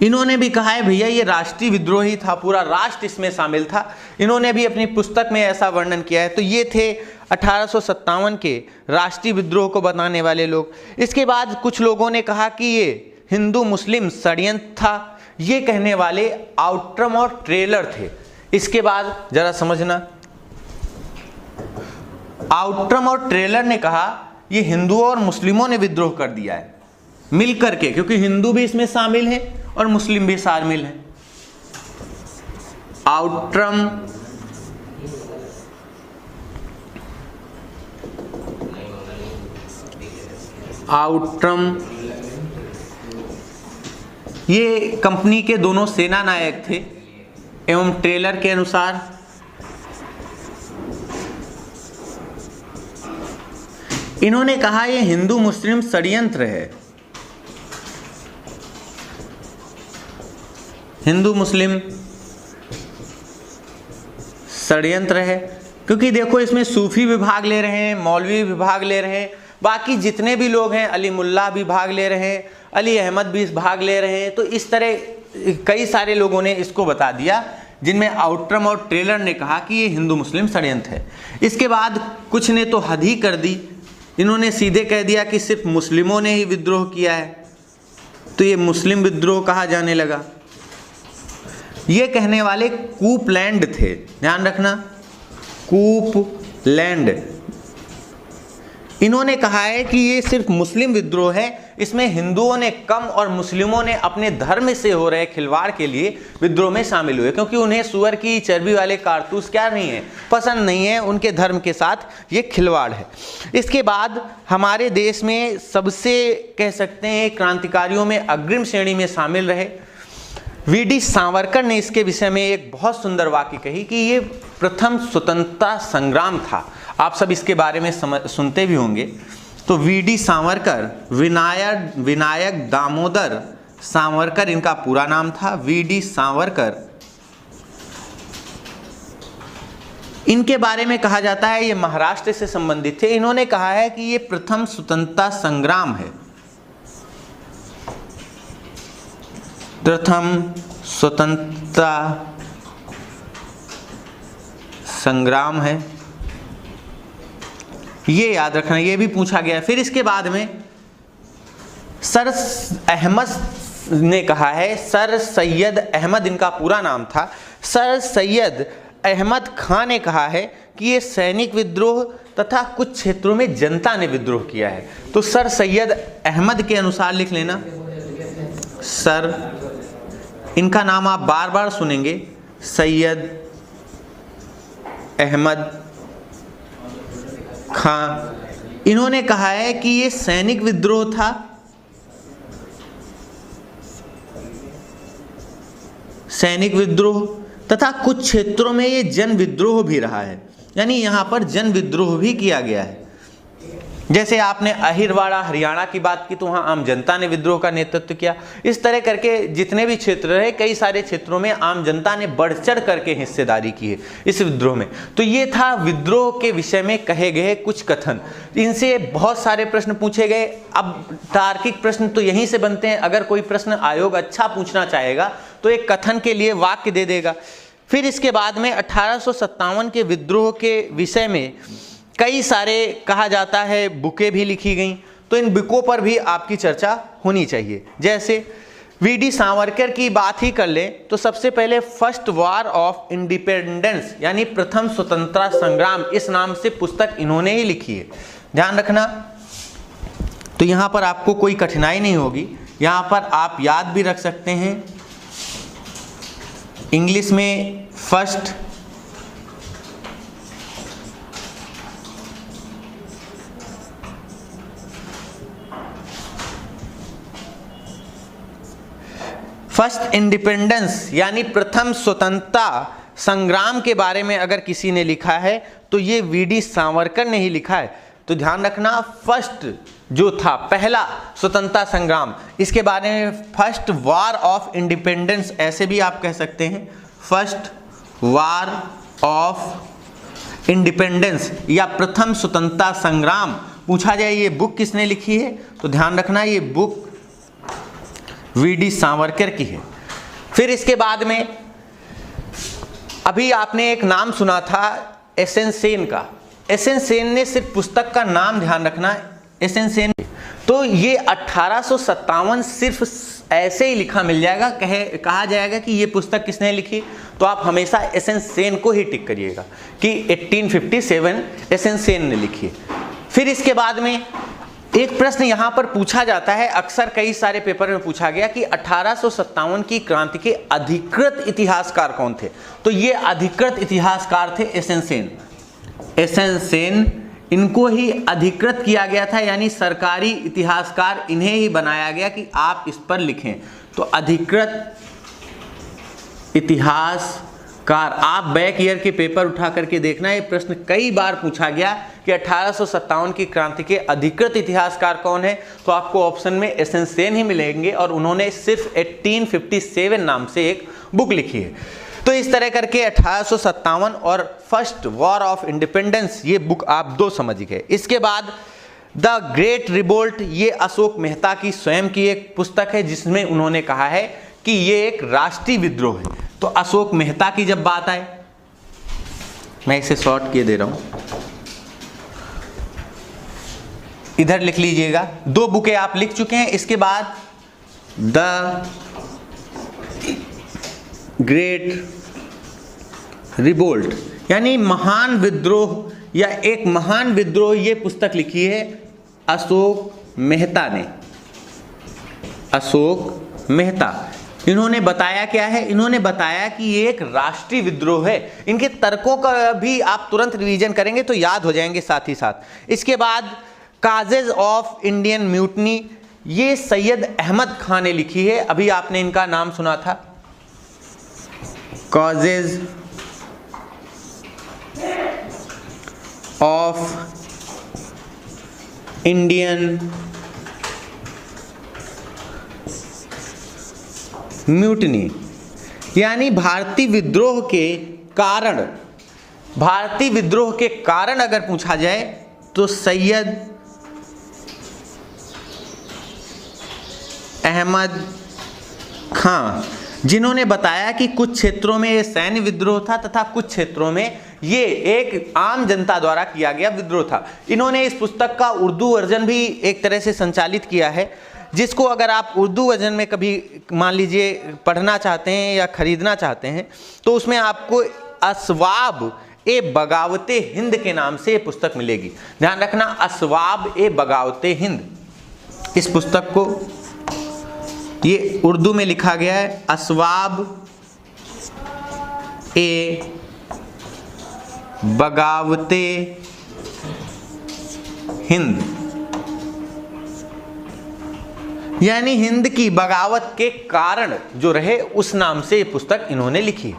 इन्होंने भी कहा है भैया ये राष्ट्रीय विद्रोह ही था, पूरा राष्ट्र इसमें शामिल था, इन्होंने भी अपनी पुस्तक में ऐसा वर्णन किया है। तो ये थे 1857 के राष्ट्रीय विद्रोह को बताने वाले लोग। इसके बाद कुछ लोगों ने कहा कि ये हिंदू मुस्लिम षड्यंत्र था। ये कहने वाले आउट्रम और ट्रेलर थे। इसके बाद जरा समझना, आउट्रम और ट्रेलर ने कहा ये हिंदुओं और मुस्लिमों ने विद्रोह कर दिया है मिल करके, क्योंकि हिंदू भी इसमें शामिल हैं और मुस्लिम भी शामिल हैं। आउट्रम ये कंपनी के दोनों सेना नायक थे एवं ट्रेलर के अनुसार इन्होंने कहा यह हिंदू मुस्लिम षड्यंत्र है, हिंदू मुस्लिम षड्यंत्र है, क्योंकि देखो इसमें सूफी भी भाग ले रहे हैं, मौलवी भी भाग ले रहे हैं, बाकी जितने भी लोग हैं, अली मुल्ला भी भाग ले रहे हैं, अली अहमद भी भाग ले रहे हैं। तो इस तरह कई सारे लोगों ने इसको बता दिया, जिनमें आउट्रम और ट्रेलर ने कहा कि ये हिंदू मुस्लिम षड्यंत्र है। इसके बाद कुछ ने तो हद ही कर दी, इन्होंने सीधे कह दिया कि सिर्फ मुस्लिमों ने ही विद्रोह किया है, तो ये मुस्लिम विद्रोह कहा जाने लगा। ये कहने वाले कूपलैंड थे, ध्यान रखना, कूपलैंड। इन्होंने कहा है कि ये सिर्फ मुस्लिम विद्रोह है, इसमें हिंदुओं ने कम और मुस्लिमों ने अपने धर्म से हो रहे खिलवाड़ के लिए विद्रोह में शामिल हुए, क्योंकि उन्हें सुअर की चर्बी वाले कारतूस क्या नहीं है, पसंद नहीं है, उनके धर्म के साथ ये खिलवाड़ है। इसके बाद हमारे देश में सबसे कह सकते हैं क्रांतिकारियों में अग्रिम श्रेणी में शामिल रहे वीडी सावरकर ने इसके विषय में एक बहुत सुंदर वाक्य कही कि ये प्रथम स्वतंत्रता संग्राम था। आप सब इसके बारे में सुनते भी होंगे। तो वीडी सावरकर, विनायक दामोदर सावरकर इनका पूरा नाम था, वीडी सावरकर। इनके बारे में कहा जाता है ये महाराष्ट्र से संबंधित थे। इन्होंने कहा है कि ये प्रथम स्वतंत्रता संग्राम है, प्रथम स्वतंत्रता संग्राम है, ये याद रखना, ये भी पूछा गया। फिर इसके बाद में सर अहमद ने कहा है, सर सैयद अहमद इनका पूरा नाम था, सर सैयद अहमद खान ने कहा है कि ये सैनिक विद्रोह तथा कुछ क्षेत्रों में जनता ने विद्रोह किया है। तो सर सैयद अहमद के अनुसार लिख लेना, सर, इनका नाम आप बार बार सुनेंगे, सैयद अहमद खान। इन्होंने कहा है कि ये सैनिक विद्रोह था, सैनिक विद्रोह तथा कुछ क्षेत्रों में ये जन विद्रोह भी रहा है, यानी यहां पर जन विद्रोह भी किया गया है। जैसे आपने अहिरवाड़ा हरियाणा की बात की तो वहाँ आम जनता ने विद्रोह का नेतृत्व किया। इस तरह करके जितने भी क्षेत्र रहे, कई सारे क्षेत्रों में आम जनता ने बढ़ चढ़ करके हिस्सेदारी की है इस विद्रोह में। तो ये था विद्रोह के विषय में कहे गए कुछ कथन। इनसे बहुत सारे प्रश्न पूछे गए। अब तार्किक प्रश्न तो यहीं से बनते हैं। अगर कोई प्रश्न आयोग अच्छा पूछना चाहेगा तो एक कथन के लिए वाक्य दे देगा। फिर इसके बाद में 1857 के विद्रोह के विषय में कई सारे कहा जाता है बुकें भी लिखी गई, तो इन बुकों पर भी आपकी चर्चा होनी चाहिए। जैसे वीडी सावरकर की बात ही कर लें तो सबसे पहले फर्स्ट वॉर ऑफ इंडिपेंडेंस यानी प्रथम स्वतंत्रता संग्राम, इस नाम से पुस्तक इन्होंने ही लिखी है, ध्यान रखना। तो यहाँ पर आपको कोई कठिनाई नहीं होगी, यहाँ पर आप याद भी रख सकते हैं। इंग्लिश में फर्स्ट इंडिपेंडेंस यानी प्रथम स्वतंत्रता संग्राम के बारे में अगर किसी ने लिखा है तो ये वीडी सावरकर ने ही लिखा है। तो ध्यान रखना, फर्स्ट जो था पहला स्वतंत्रता संग्राम, इसके बारे में फर्स्ट वॉर ऑफ इंडिपेंडेंस ऐसे भी आप कह सकते हैं, फर्स्ट वॉर ऑफ इंडिपेंडेंस या प्रथम स्वतंत्रता संग्राम पूछा जाए ये बुक किसने लिखी है, तो ध्यान रखना ये बुक वीडी सावरकर की है। फिर इसके बाद में अभी आपने एक नाम सुना था एसएन सेन का। एसएन सेन ने सिर्फ पुस्तक का नाम ध्यान रखना, एसएन सेन। तो ये 1857 सिर्फ ऐसे ही लिखा मिल जाएगा, कहा जाएगा कि ये पुस्तक किसने लिखी, तो आप हमेशा एसएन सेन को ही टिक करिएगा कि 1857 एसएन सेन ने लिखी। फिर इसके बाद में एक प्रश्न यहाँ पर पूछा जाता है, अक्सर कई सारे पेपर में पूछा गया कि 1857 की क्रांति के अधिकृत इतिहासकार कौन थे। तो ये अधिकृत इतिहासकार थे एसएन सेन। एसएन सेन, इनको ही अधिकृत किया गया था, यानी सरकारी इतिहासकार इन्हें ही बनाया गया कि आप इस पर लिखें। तो अधिकृत इतिहासकार, आप बैक ईयर के पेपर उठा करके देखना, ये प्रश्न कई बार पूछा गया कि 1857 की क्रांति के अधिकृत इतिहासकार कौन है, तो आपको ऑप्शन में एसएन सेन ही मिलेंगे और उन्होंने सिर्फ 1857 नाम से एक बुक लिखी है। तो इस तरह करके 1857 और फर्स्ट वॉर ऑफ इंडिपेंडेंस, ये बुक आप दो समझ गए। इसके बाद द ग्रेट रिवोल्ट, ये अशोक मेहता की स्वयं की एक पुस्तक है जिसमें उन्होंने कहा है कि ये एक राष्ट्रीय विद्रोह है। तो अशोक मेहता की जब बात आए, मैं इसे शॉर्ट किए दे रहा हूं, इधर लिख लीजिएगा, दो बुकें आप लिख चुके हैं। इसके बाद द ग्रेट रिवोल्ट यानी महान विद्रोह या एक महान विद्रोह, ये पुस्तक लिखी है अशोक मेहता ने। अशोक मेहता, इन्होंने बताया क्या है, इन्होंने बताया कि ये एक राष्ट्रीय विद्रोह है। इनके तर्कों का भी आप तुरंत रिवीजन करेंगे तो याद हो जाएंगे साथ ही साथ। इसके बाद काजेज ऑफ इंडियन म्यूटनी, ये सैयद अहमद खान ने लिखी है। अभी आपने इनका नाम सुना था, कॉजेज ऑफ इंडियन म्यूटनी, यानी भारतीय विद्रोह के कारण, भारतीय विद्रोह के कारण अगर पूछा जाए तो सैयद अहमद खान, जिन्होंने बताया कि कुछ क्षेत्रों में ये सैन्य विद्रोह था तथा कुछ क्षेत्रों में ये एक आम जनता द्वारा किया गया विद्रोह था। इन्होंने इस पुस्तक का उर्दू वर्जन भी एक तरह से संचालित किया है, जिसको अगर आप उर्दू वर्जन में कभी मान लीजिए पढ़ना चाहते हैं या खरीदना चाहते हैं तो उसमें आपको असवाब ए बगावते हिंद के नाम से ये पुस्तक मिलेगी। ध्यान रखना, असवाब ए बगावते हिंद, इस पुस्तक को ये उर्दू में लिखा गया है, असवाब ए बगावते हिंद, यानी हिंद की बगावत के कारण जो रहे उस नाम से ये पुस्तक इन्होंने लिखी है।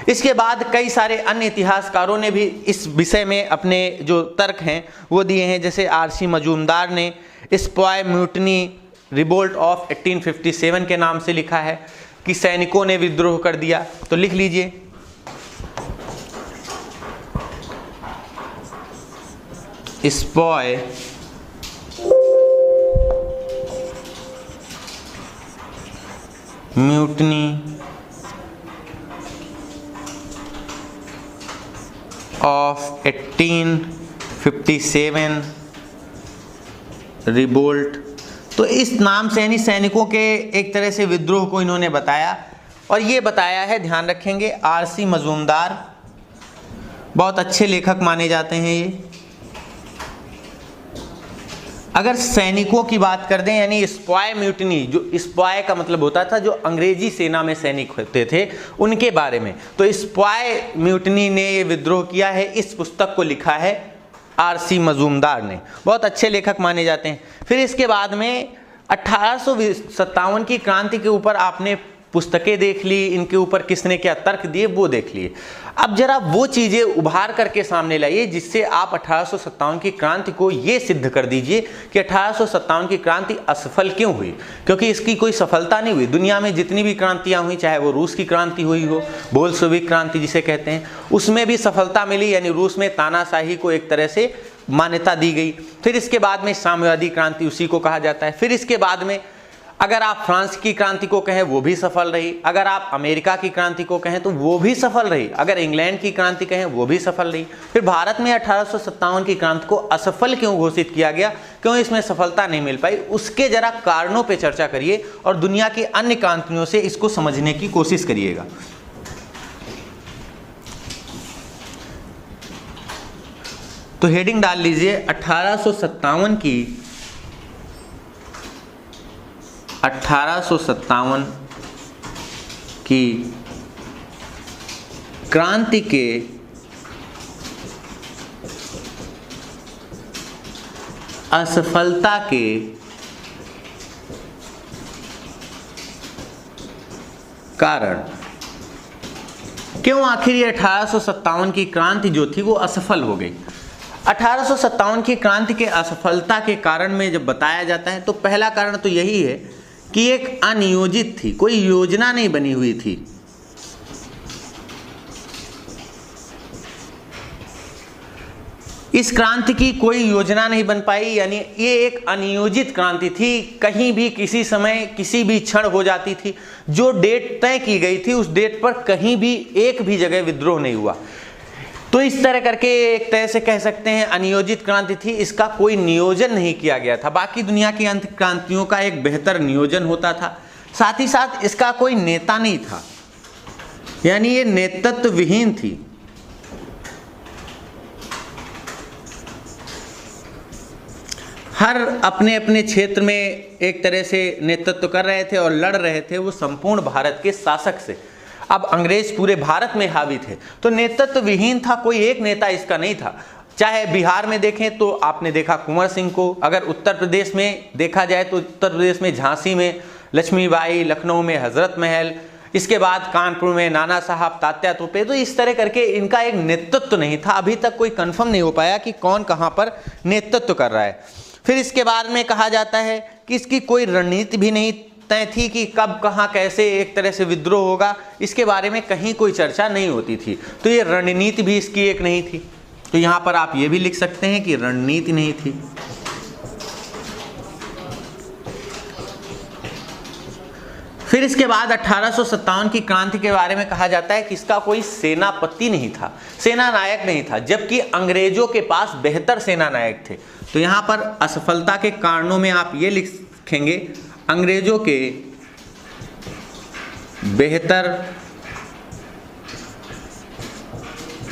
इसके बाद कई सारे अन्य इतिहासकारों ने भी इस विषय में अपने जो तर्क हैं वो दिए हैं, जैसे आरसी मजूमदार ने स्पॉय म्यूटनी रिवोल्ट ऑफ 1857 के नाम से लिखा है कि सैनिकों ने विद्रोह कर दिया। तो लिख लीजिए, स्पॉय म्यूटनी ऑफ 1857 रिवोल्ट। तो इस नाम से यानी सैनिकों के एक तरह से विद्रोह को इन्होंने बताया, और ये बताया है, ध्यान रखेंगे, आरसी मजूमदार, बहुत अच्छे लेखक माने जाते हैं ये। अगर सैनिकों की बात कर दें, यानी स्पॉय म्यूटनी, जो स्पॉय का मतलब होता था जो अंग्रेजी सेना में सैनिक होते थे उनके बारे में, तो स्पॉय म्यूटनी ने ये विद्रोह किया है। इस पुस्तक को लिखा है आरसी मजूमदार ने, बहुत अच्छे लेखक माने जाते हैं। फिर इसके बाद में 1857 की क्रांति के ऊपर आपने पुस्तकें देख ली, इनके ऊपर किसने क्या तर्क दिए वो देख लिए। अब जरा वो चीज़ें उभार करके सामने लाइए जिससे आप 1857 की क्रांति को ये सिद्ध कर दीजिए कि 1857 की क्रांति असफल क्यों हुई, क्योंकि इसकी कोई सफलता नहीं हुई। दुनिया में जितनी भी क्रांतियाँ हुई, चाहे वो रूस की क्रांति हुई हो, बोल्शेविक क्रांति जिसे कहते हैं, उसमें भी सफलता मिली, यानी रूस में तानाशाही को एक तरह से मान्यता दी गई। फिर इसके बाद में साम्यवादी क्रांति उसी को कहा जाता है। फिर इसके बाद में अगर आप फ्रांस की क्रांति को कहें वो भी सफल रही, अगर आप अमेरिका की क्रांति को कहें तो वो भी सफल रही, अगर इंग्लैंड की क्रांति कहें वो भी सफल रही। फिर भारत में 1857 की क्रांति को असफल क्यों घोषित किया गया, क्यों इसमें सफलता नहीं मिल पाई, उसके जरा कारणों पे चर्चा करिए और दुनिया की अन्य क्रांतियों से इसको समझने की कोशिश करिएगा। तो हेडिंग डाल लीजिए 1857 की क्रांति के असफलता के कारण। क्यों आखिर ये 1857 की क्रांति जो थी वो असफल हो गई। 1857 की क्रांति के असफलता के कारण में जब बताया जाता है तो पहला कारण तो यही है कि एक अनियोजित थी, कोई योजना नहीं बनी हुई थी। इस क्रांति की कोई योजना नहीं बन पाई, यानी ये एक अनियोजित क्रांति थी, कहीं भी किसी समय किसी भी क्षण हो जाती थी। जो डेट तय की गई थी उस डेट पर कहीं भी एक भी जगह विद्रोह नहीं हुआ। तो इस तरह करके एक तरह से कह सकते हैं अनियोजित क्रांति थी, इसका कोई नियोजन नहीं किया गया था। बाकी दुनिया की अंत क्रांतियों का एक बेहतर नियोजन होता था, साथ ही साथ इसका कोई नेता नहीं था, यानी ये नेतृत्व विहीन थी। हर अपने अपने क्षेत्र में एक तरह से नेतृत्व कर रहे थे और लड़ रहे थे वो संपूर्ण भारत के शासक से। अब अंग्रेज पूरे भारत में हावी थे, तो नेतृत्व विहीन था, कोई एक नेता इसका नहीं था। चाहे बिहार में देखें तो आपने देखा कुंवर सिंह को, अगर उत्तर प्रदेश में देखा जाए तो उत्तर प्रदेश में झांसी में लक्ष्मीबाई, लखनऊ में हजरत महल, इसके बाद कानपुर में नाना साहब, तात्या तोपे। तो इस तरह करके इनका एक नेतृत्व नहीं था। अभी तक कोई कंफर्म नहीं हो पाया कि कौन कहाँ पर नेतृत्व कर रहा है। फिर इसके बाद में कहा जाता है कि इसकी कोई रणनीति भी नहीं तय थी कि कब कहाँ कैसे एक तरह से विद्रोह होगा, इसके बारे में कहीं कोई चर्चा नहीं होती थी। तो ये रणनीति भी इसकी एक नहीं थी। तो यहाँ पर आप ये भी लिख सकते हैं कि रणनीति नहीं थी। फिर इसके बाद 1857 की क्रांति के बारे में कहा जाता है कि इसका कोई सेनापति नहीं था, सेना नायक नहीं था, जबकि अंग्रेजों के पास बेहतर सेना नायक थे। तो यहाँ पर असफलता के कारणों में आप ये लिखेंगे अंग्रेजों के बेहतर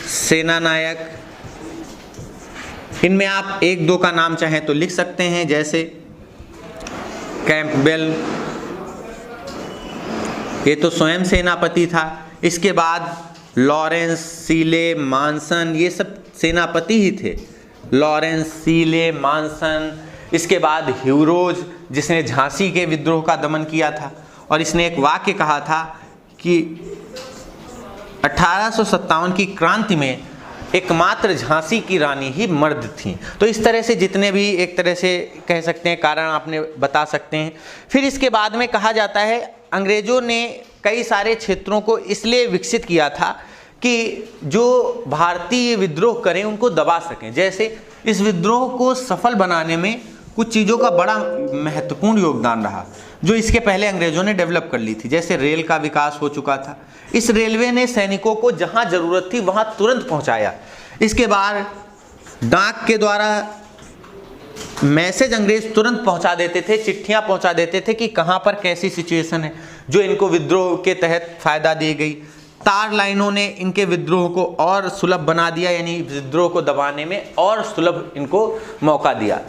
सेना नायक। इनमें आप एक दो का नाम चाहें तो लिख सकते हैं, जैसे कैंपबेल, ये तो स्वयं सेनापति था। इसके बाद लॉरेंस, सीले, मानसन, ये सब सेनापति ही थे। लॉरेंस, सीले, मानसन। इसके बाद ह्यूरोज, जिसने झांसी के विद्रोह का दमन किया था, और इसने एक वाक्य कहा था कि 1857 की क्रांति में एकमात्र झांसी की रानी ही मर्द थी। तो इस तरह से जितने भी एक तरह से कह सकते हैं कारण आपने बता सकते हैं। फिर इसके बाद में कहा जाता है अंग्रेजों ने कई सारे क्षेत्रों को इसलिए विकसित किया था कि जो भारतीय विद्रोह करें उनको दबा सकें। जैसे इस विद्रोह को सफल बनाने में कुछ चीज़ों का बड़ा महत्वपूर्ण योगदान रहा जो इसके पहले अंग्रेजों ने डेवलप कर ली थी। जैसे रेल का विकास हो चुका था, इस रेलवे ने सैनिकों को जहां जरूरत थी वहां तुरंत पहुंचाया। इसके बाद डाक के द्वारा मैसेज अंग्रेज तुरंत पहुंचा देते थे, चिट्ठियां पहुंचा देते थे कि कहां पर कैसी सिचुएशन है, जो इनको विद्रोह के तहत फायदा दी गई। तार लाइनों ने इनके विद्रोह को और सुलभ बना दिया, यानी विद्रोह को दबाने में और सुलभ इनको मौका दिया।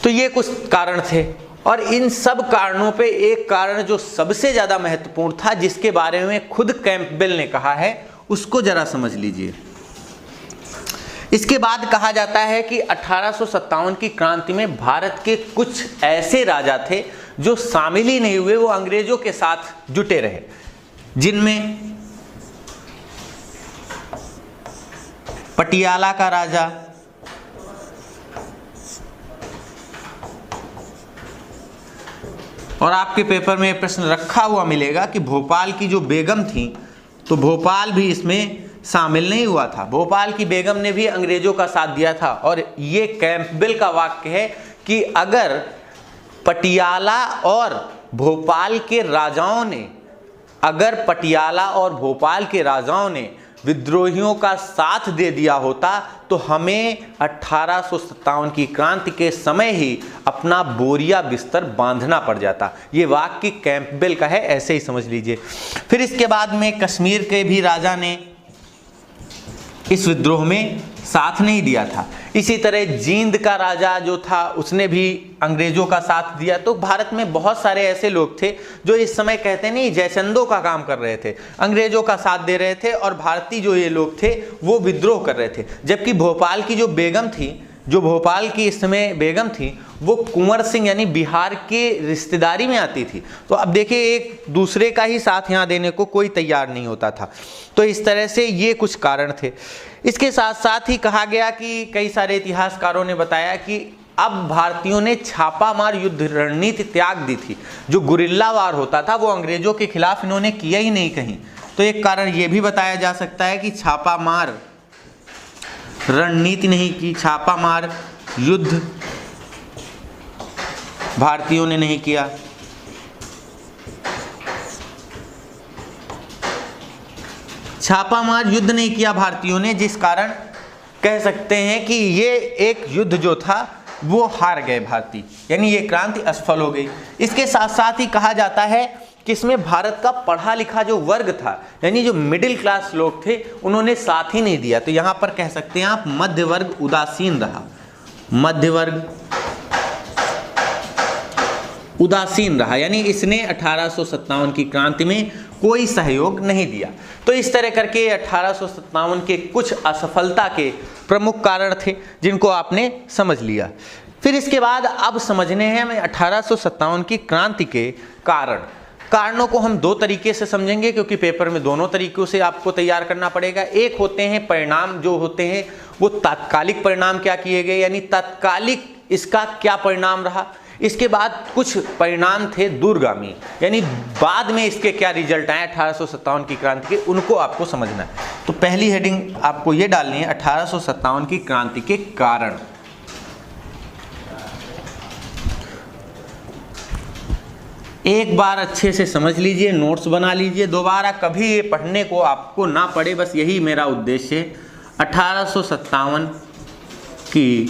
तो ये कुछ कारण थे, और इन सब कारणों पे एक कारण जो सबसे ज़्यादा महत्वपूर्ण था, जिसके बारे में खुद कैंपबेल ने कहा है, उसको जरा समझ लीजिए। इसके बाद कहा जाता है कि 1857 की क्रांति में भारत के कुछ ऐसे राजा थे जो शामिल ही नहीं हुए, वो अंग्रेजों के साथ जुटे रहे, जिनमें पटियाला का राजा, और आपके पेपर में प्रश्न रखा हुआ मिलेगा कि भोपाल की जो बेगम थी, तो भोपाल भी इसमें शामिल नहीं हुआ था। भोपाल की बेगम ने भी अंग्रेजों का साथ दिया था। और ये कैंपबेल का वाक्य है कि अगर पटियाला और भोपाल के राजाओं ने, अगर पटियाला और भोपाल के राजाओं ने विद्रोहियों का साथ दे दिया होता तो हमें 1857 की क्रांति के समय ही अपना बोरिया बिस्तर बांधना पड़ जाता। ये वाक्य कैंपबेल का है, ऐसे ही समझ लीजिए। फिर इसके बाद में कश्मीर के भी राजा ने इस विद्रोह में साथ नहीं दिया था। इसी तरह जींद का राजा जो था उसने भी अंग्रेजों का साथ दिया। तो भारत में बहुत सारे ऐसे लोग थे जो इस समय कहते नहीं जैसंदों का काम कर रहे थे, अंग्रेजों का साथ दे रहे थे, और भारतीय जो ये लोग थे वो विद्रोह कर रहे थे। जबकि भोपाल की जो बेगम थी, जो भोपाल की इस समय बेगम थी, वो कुंवर सिंह यानी बिहार के रिश्तेदारी में आती थी। तो अब देखिए एक दूसरे का ही साथ यहाँ देने को कोई तैयार नहीं होता था। तो इस तरह से ये कुछ कारण थे। इसके साथ साथ ही कहा गया कि कई सारे इतिहासकारों ने बताया कि अब भारतीयों ने छापामार युद्ध रणनीति त्याग दी थी। जो गुरिल्ला वार होता था वो अंग्रेजों के खिलाफ इन्होंने किया ही नहीं कहीं। तो एक कारण ये भी बताया जा सकता है कि छापामार रणनीति नहीं की, छापामार युद्ध भारतीयों ने नहीं किया। छापामार युद्ध नहीं किया भारतीयों ने, जिस कारण कह सकते हैं कि ये एक युद्ध जो था वो हार गए भारतीय, यानी ये क्रांति असफल हो गई। इसके साथ साथ ही कहा जाता है कि इसमें भारत का पढ़ा लिखा जो वर्ग था, यानी जो मिडिल क्लास लोग थे, उन्होंने साथ ही नहीं दिया। तो यहाँ पर कह सकते हैं आप मध्य वर्ग उदासीन रहा, मध्य वर्ग उदासीन रहा, यानी इसने 1857 की क्रांति में कोई सहयोग नहीं दिया। तो इस तरह करके 1857 के कुछ असफलता के प्रमुख कारण थे जिनको आपने समझ लिया। फिर इसके बाद अब समझने हैं हमें 1857 की क्रांति के कारणों को हम दो तरीके से समझेंगे, क्योंकि पेपर में दोनों तरीकों से आपको तैयार करना पड़ेगा। एक होते हैं परिणाम, जो होते हैं वो तात्कालिक परिणाम क्या किए गए, यानी तात्कालिक इसका क्या परिणाम रहा। इसके बाद कुछ परिणाम थे दूरगामी, यानी बाद में इसके क्या रिजल्ट आए 1857 की क्रांति के, उनको आपको समझना है। तो पहली हेडिंग आपको ये डालनी है 1857 की क्रांति के कारण। एक बार अच्छे से समझ लीजिए, नोट्स बना लीजिए, दोबारा कभी ये पढ़ने को आपको ना पड़े, बस यही मेरा उद्देश्य है। 1857 की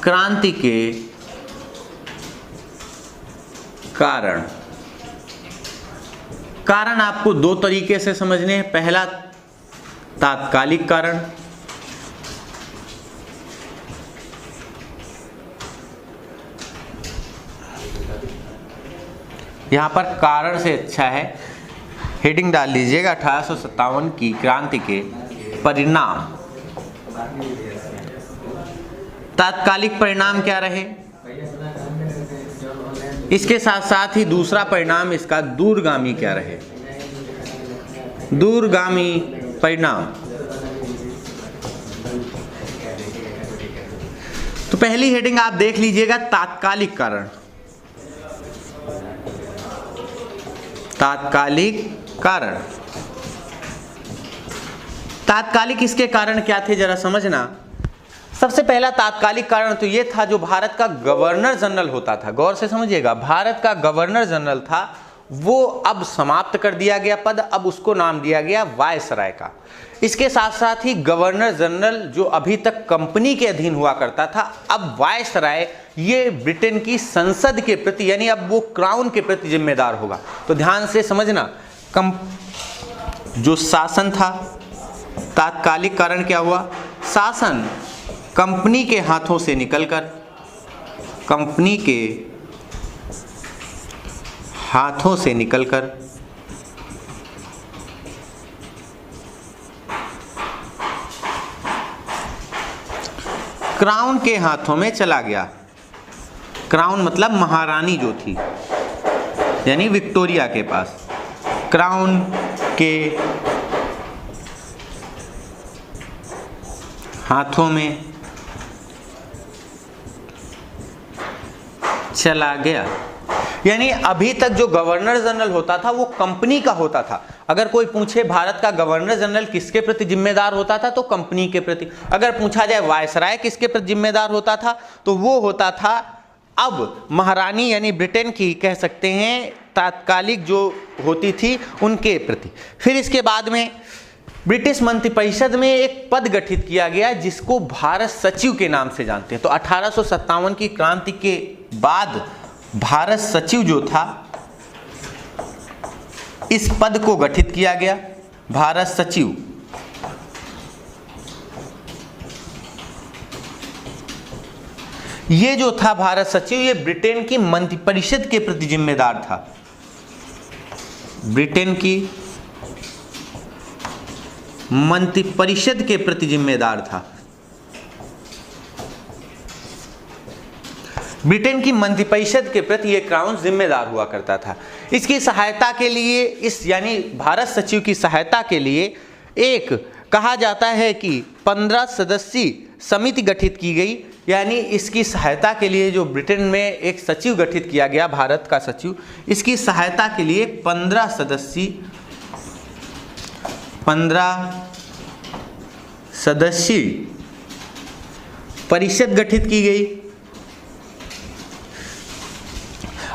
क्रांति के कारण आपको दो तरीके से समझने हैं। पहला तात्कालिक कारण, यहां पर कारण से अच्छा है हेडिंग डाल लीजिएगा 1857 की क्रांति के परिणाम। तात्कालिक परिणाम क्या रहे, इसके साथ साथ ही दूसरा परिणाम इसका दूरगामी क्या रहे, दूरगामी परिणाम। तो पहली हेडिंग आप देख लीजिएगा तात्कालिक कारण। तात्कालिक कारण, तात्कालिक इसके कारण क्या थे जरा समझना। सबसे पहला तात्कालिक कारण तो ये था, जो भारत का गवर्नर जनरल होता था, गौर से समझिएगा, भारत का गवर्नर जनरल था, वो अब समाप्त कर दिया गया पद, अब उसको नाम दिया गया वायसराय का। इसके साथ साथ ही गवर्नर जनरल जो अभी तक कंपनी के अधीन हुआ करता था, अब वायसराय ये ब्रिटेन की संसद के प्रति, यानी अब वो क्राउन के प्रति जिम्मेदार होगा। तो ध्यान से समझना, जो शासन था, तात्कालिक कारण क्या हुआ, शासन कंपनी के हाथों से निकलकर, कंपनी के हाथों से निकलकर क्राउन के हाथों में चला गया। क्राउन मतलब महारानी जो थी, यानी विक्टोरिया के पास, क्राउन के हाथों में चला गया। यानी अभी तक जो गवर्नर जनरल होता था वो कंपनी का होता था। अगर कोई पूछे भारत का गवर्नर जनरल किसके प्रति जिम्मेदार होता था, तो कंपनी के प्रति। अगर पूछा जाए वायसराय किसके प्रति जिम्मेदार होता था, तो वो होता था अब महारानी यानी ब्रिटेन की कह सकते हैं तात्कालिक जो होती थी उनके प्रति। फिर इसके बाद में ब्रिटिश मंत्रिपरिषद में एक पद गठित किया गया जिसको भारत सचिव के नाम से जानते हैं। तो 1857 की क्रांति के बाद भारत सचिव जो था इस पद को गठित किया गया, भारत सचिव। ये जो था भारत सचिव, ये ब्रिटेन की मंत्रिपरिषद के प्रति जिम्मेदार था, ब्रिटेन की मंत्रिपरिषद के प्रति जिम्मेदार था। ब्रिटेन की मंत्रिपरिषद के प्रति यह क्राउन जिम्मेदार हुआ करता था। इसकी सहायता के लिए, इस यानी भारत सचिव की सहायता के लिए एक कहा जाता है कि 15 सदस्यीय समिति गठित की गई। यानी इसकी सहायता के लिए जो ब्रिटेन में एक सचिव गठित किया गया, भारत का सचिव, इसकी सहायता के लिए 15 सदस्यीय परिषद गठित की गई।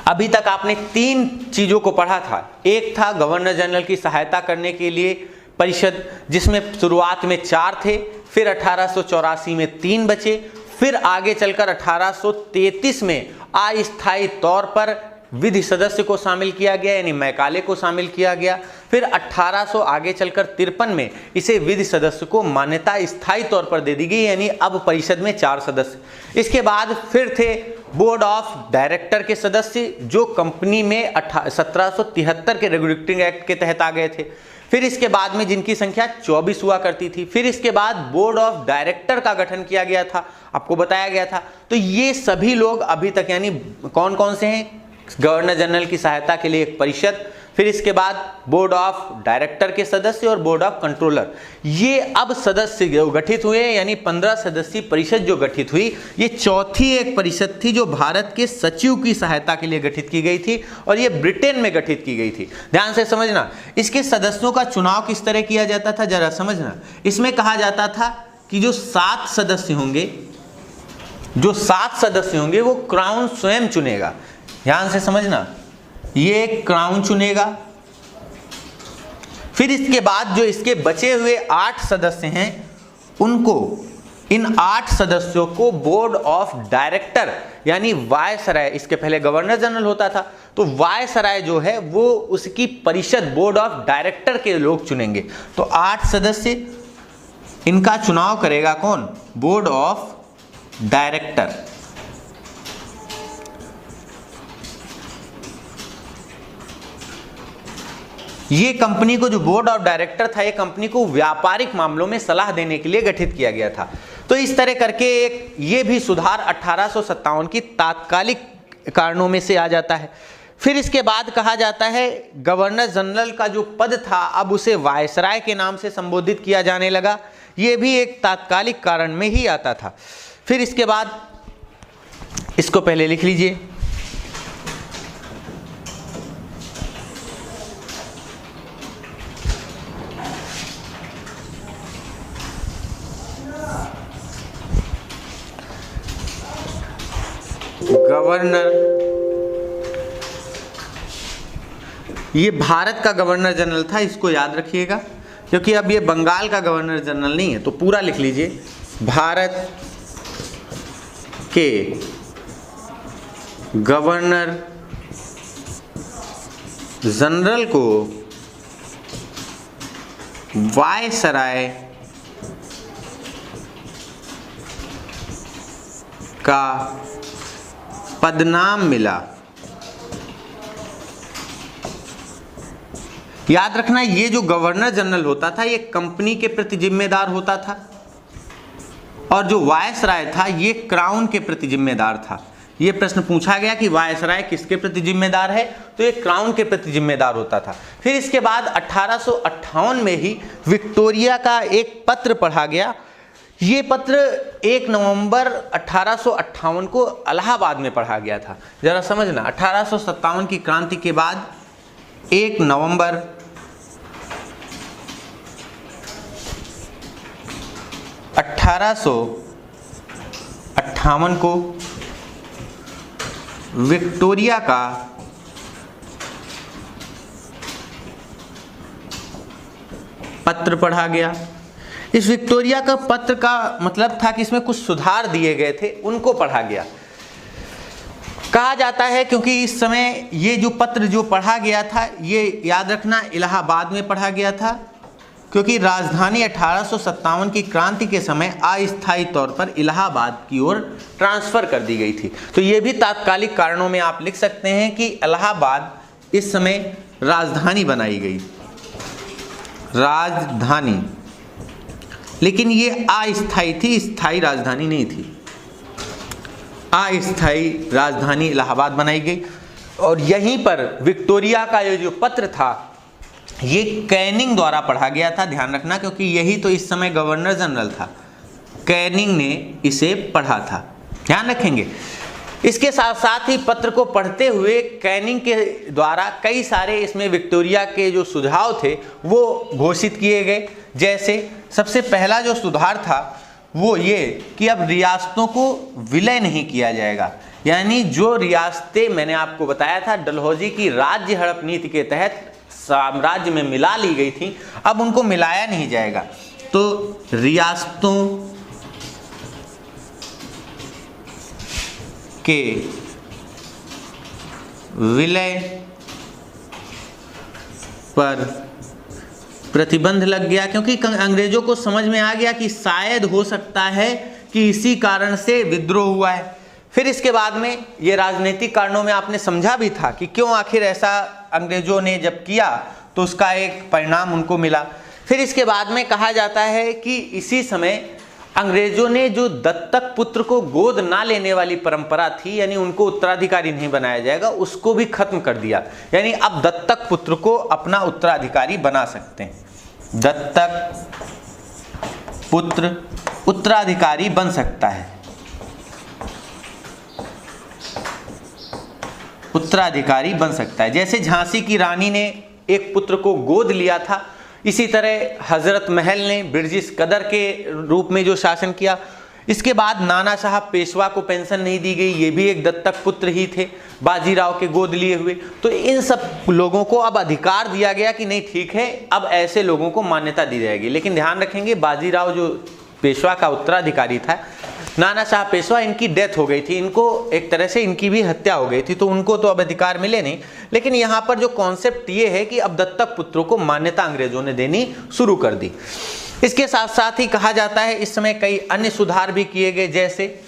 अभी तक आपने 3 चीजों को पढ़ा था। एक था गवर्नर जनरल की सहायता करने के लिए परिषद, जिसमें शुरुआत में 4 थे, फिर 1884 में 3 बचे, फिर आगे चलकर 1833 में अस्थायी तौर पर विधि सदस्य को शामिल किया गया, यानी मैकाले को शामिल किया गया। फिर 1800 आगे चलकर 53 में इसे विधि सदस्य को मान्यता स्थायी तौर पर दे दी गई, यानी अब परिषद में 4 सदस्य। इसके बाद फिर थे बोर्ड ऑफ डायरेक्टर के सदस्य, जो कंपनी में 1773 के रेगुलेटिंग एक्ट के तहत आ गए थे। फिर इसके बाद में जिनकी संख्या 24 हुआ करती थी। फिर इसके बाद बोर्ड ऑफ डायरेक्टर का गठन किया गया था, आपको बताया गया था। तो ये सभी लोग अभी तक, यानी कौन कौन से हैं? गवर्नर जनरल की सहायता के लिए एक परिषद, फिर इसके बाद बोर्ड ऑफ डायरेक्टर के सदस्य और बोर्ड ऑफ कंट्रोलर। ये अब सदस्य जो गठित हुए, यानी 15 सदस्यीय परिषद जो गठित हुई, ये चौथी एक परिषद थी जो भारत के सचिव की सहायता के लिए गठित की गई थी और ये ब्रिटेन में गठित की गई थी। ध्यान से समझना, इसके सदस्यों का चुनाव किस तरह किया जाता था जरा समझना। इसमें कहा जाता था कि जो 7 सदस्य होंगे वो क्राउन स्वयं चुनेगा। ध्यान से समझना, ये क्राउन चुनेगा। फिर इसके बाद जो इसके बचे हुए 8 सदस्य हैं, उनको, इन 8 सदस्यों को बोर्ड ऑफ डायरेक्टर यानी वायसराय, इसके पहले गवर्नर जनरल होता था, तो वायसराय जो है वो उसकी परिषद बोर्ड ऑफ डायरेक्टर के लोग चुनेंगे। तो 8 सदस्य, इनका चुनाव करेगा कौन? Board of director. ये कंपनी को, जो बोर्ड ऑफ डायरेक्टर था, ये कंपनी को व्यापारिक मामलों में सलाह देने के लिए गठित किया गया था। तो इस तरह करके एक ये भी सुधार 1857 की तात्कालिक कारणों में से आ जाता है। फिर इसके बाद कहा जाता है गवर्नर जनरल का जो पद था अब उसे वायसराय के नाम से संबोधित किया जाने लगा। ये भी एक तात्कालिक कारण में ही आता था। फिर इसके बाद इसको पहले लिख लीजिए, गवर्नर, ये भारत का गवर्नर जनरल था, इसको याद रखिएगा, क्योंकि अब ये बंगाल का गवर्नर जनरल नहीं है, तो पूरा लिख लीजिए। भारत के गवर्नर जनरल को वायसराय का पदनाम मिला। याद रखना, ये जो गवर्नर जनरल होता था ये कंपनी के प्रति जिम्मेदार होता था और जो वायसराय था ये क्राउन के प्रति जिम्मेदार था। ये प्रश्न पूछा गया कि वायसराय किसके प्रति जिम्मेदार है, तो ये क्राउन के प्रति जिम्मेदार होता था। फिर इसके बाद 1858 में ही विक्टोरिया का एक पत्र पढ़ा गया। ये पत्र 1 नवंबर 1858 को इलाहाबाद में पढ़ा गया था। जरा समझना, 1857 की क्रांति के बाद 1 नवंबर 1858 को विक्टोरिया का पत्र पढ़ा गया। इस विक्टोरिया का पत्र का मतलब था कि इसमें कुछ सुधार दिए गए थे, उनको पढ़ा गया। कहा जाता है क्योंकि इस समय ये जो पत्र जो पढ़ा गया था, ये याद रखना इलाहाबाद में पढ़ा गया था, क्योंकि राजधानी 1857 की क्रांति के समय अस्थायी तौर पर इलाहाबाद की ओर ट्रांसफर कर दी गई थी। तो ये भी तात्कालिक कारणों में आप लिख सकते हैं कि इलाहाबाद इस समय राजधानी बनाई गई, राजधानी, लेकिन ये अस्थायी थी, स्थायी राजधानी नहीं थी। अस्थायी राजधानी इलाहाबाद बनाई गई और यहीं पर विक्टोरिया का ये जो पत्र था ये कैनिंग द्वारा पढ़ा गया था, ध्यान रखना, क्योंकि यही तो इस समय गवर्नर जनरल था। कैनिंग ने इसे पढ़ा था, ध्यान रखेंगे। इसके साथ साथ ही पत्र को पढ़ते हुए कैनिंग के द्वारा कई सारे इसमें विक्टोरिया के जो सुझाव थे वो घोषित किए गए। जैसे सबसे पहला जो सुधार था वो ये कि अब रियासतों को विलय नहीं किया जाएगा, यानी जो रियासतें मैंने आपको बताया था डलहौजी की राज्य हड़प नीति के तहत साम्राज्य में मिला ली गई थी, अब उनको मिलाया नहीं जाएगा। तो रियासतों के विलय पर प्रतिबंध लग गया, क्योंकि अंग्रेजों को समझ में आ गया कि शायद हो सकता है कि इसी कारण से विद्रोह हुआ है। फिर इसके बाद में ये राजनीतिक कारणों में आपने समझा भी था कि क्यों आखिर ऐसा अंग्रेजों ने जब किया तो उसका एक परिणाम उनको मिला। फिर इसके बाद में कहा जाता है कि इसी समय अंग्रेजों ने जो दत्तक पुत्र को गोद ना लेने वाली परंपरा थी, यानी उनको उत्तराधिकारी नहीं बनाया जाएगा, उसको भी खत्म कर दिया। यानी अब दत्तक पुत्र को अपना उत्तराधिकारी बना सकते हैं, दत्तक पुत्र उत्तराधिकारी बन सकता है, उत्तराधिकारी बन सकता है। जैसे झांसी की रानी ने एक पुत्र को गोद लिया था, इसी तरह हजरत महल ने ब्रिटिश कदर के रूप में जो शासन किया। इसके बाद नाना साहब पेशवा को पेंशन नहीं दी गई, ये भी एक दत्तक पुत्र ही थे, बाजीराव के गोद लिए हुए। तो इन सब लोगों को अब अधिकार दिया गया कि नहीं ठीक है, अब ऐसे लोगों को मान्यता दी जाएगी। लेकिन ध्यान रखेंगे बाजीराव जो पेशवा का उत्तराधिकारी था, नाना साहब पेशवा, इनकी डेथ हो गई थी, इनको एक तरह से इनकी भी हत्या हो गई थी, तो उनको तो अब अधिकार मिले नहीं। लेकिन यहाँ पर जो कॉन्सेप्ट ये है कि अब दत्तक पुत्रों को मान्यता अंग्रेजों ने देनी शुरू कर दी। इसके साथ साथ ही कहा जाता है इस समय कई अन्य सुधार भी किए गए, जैसे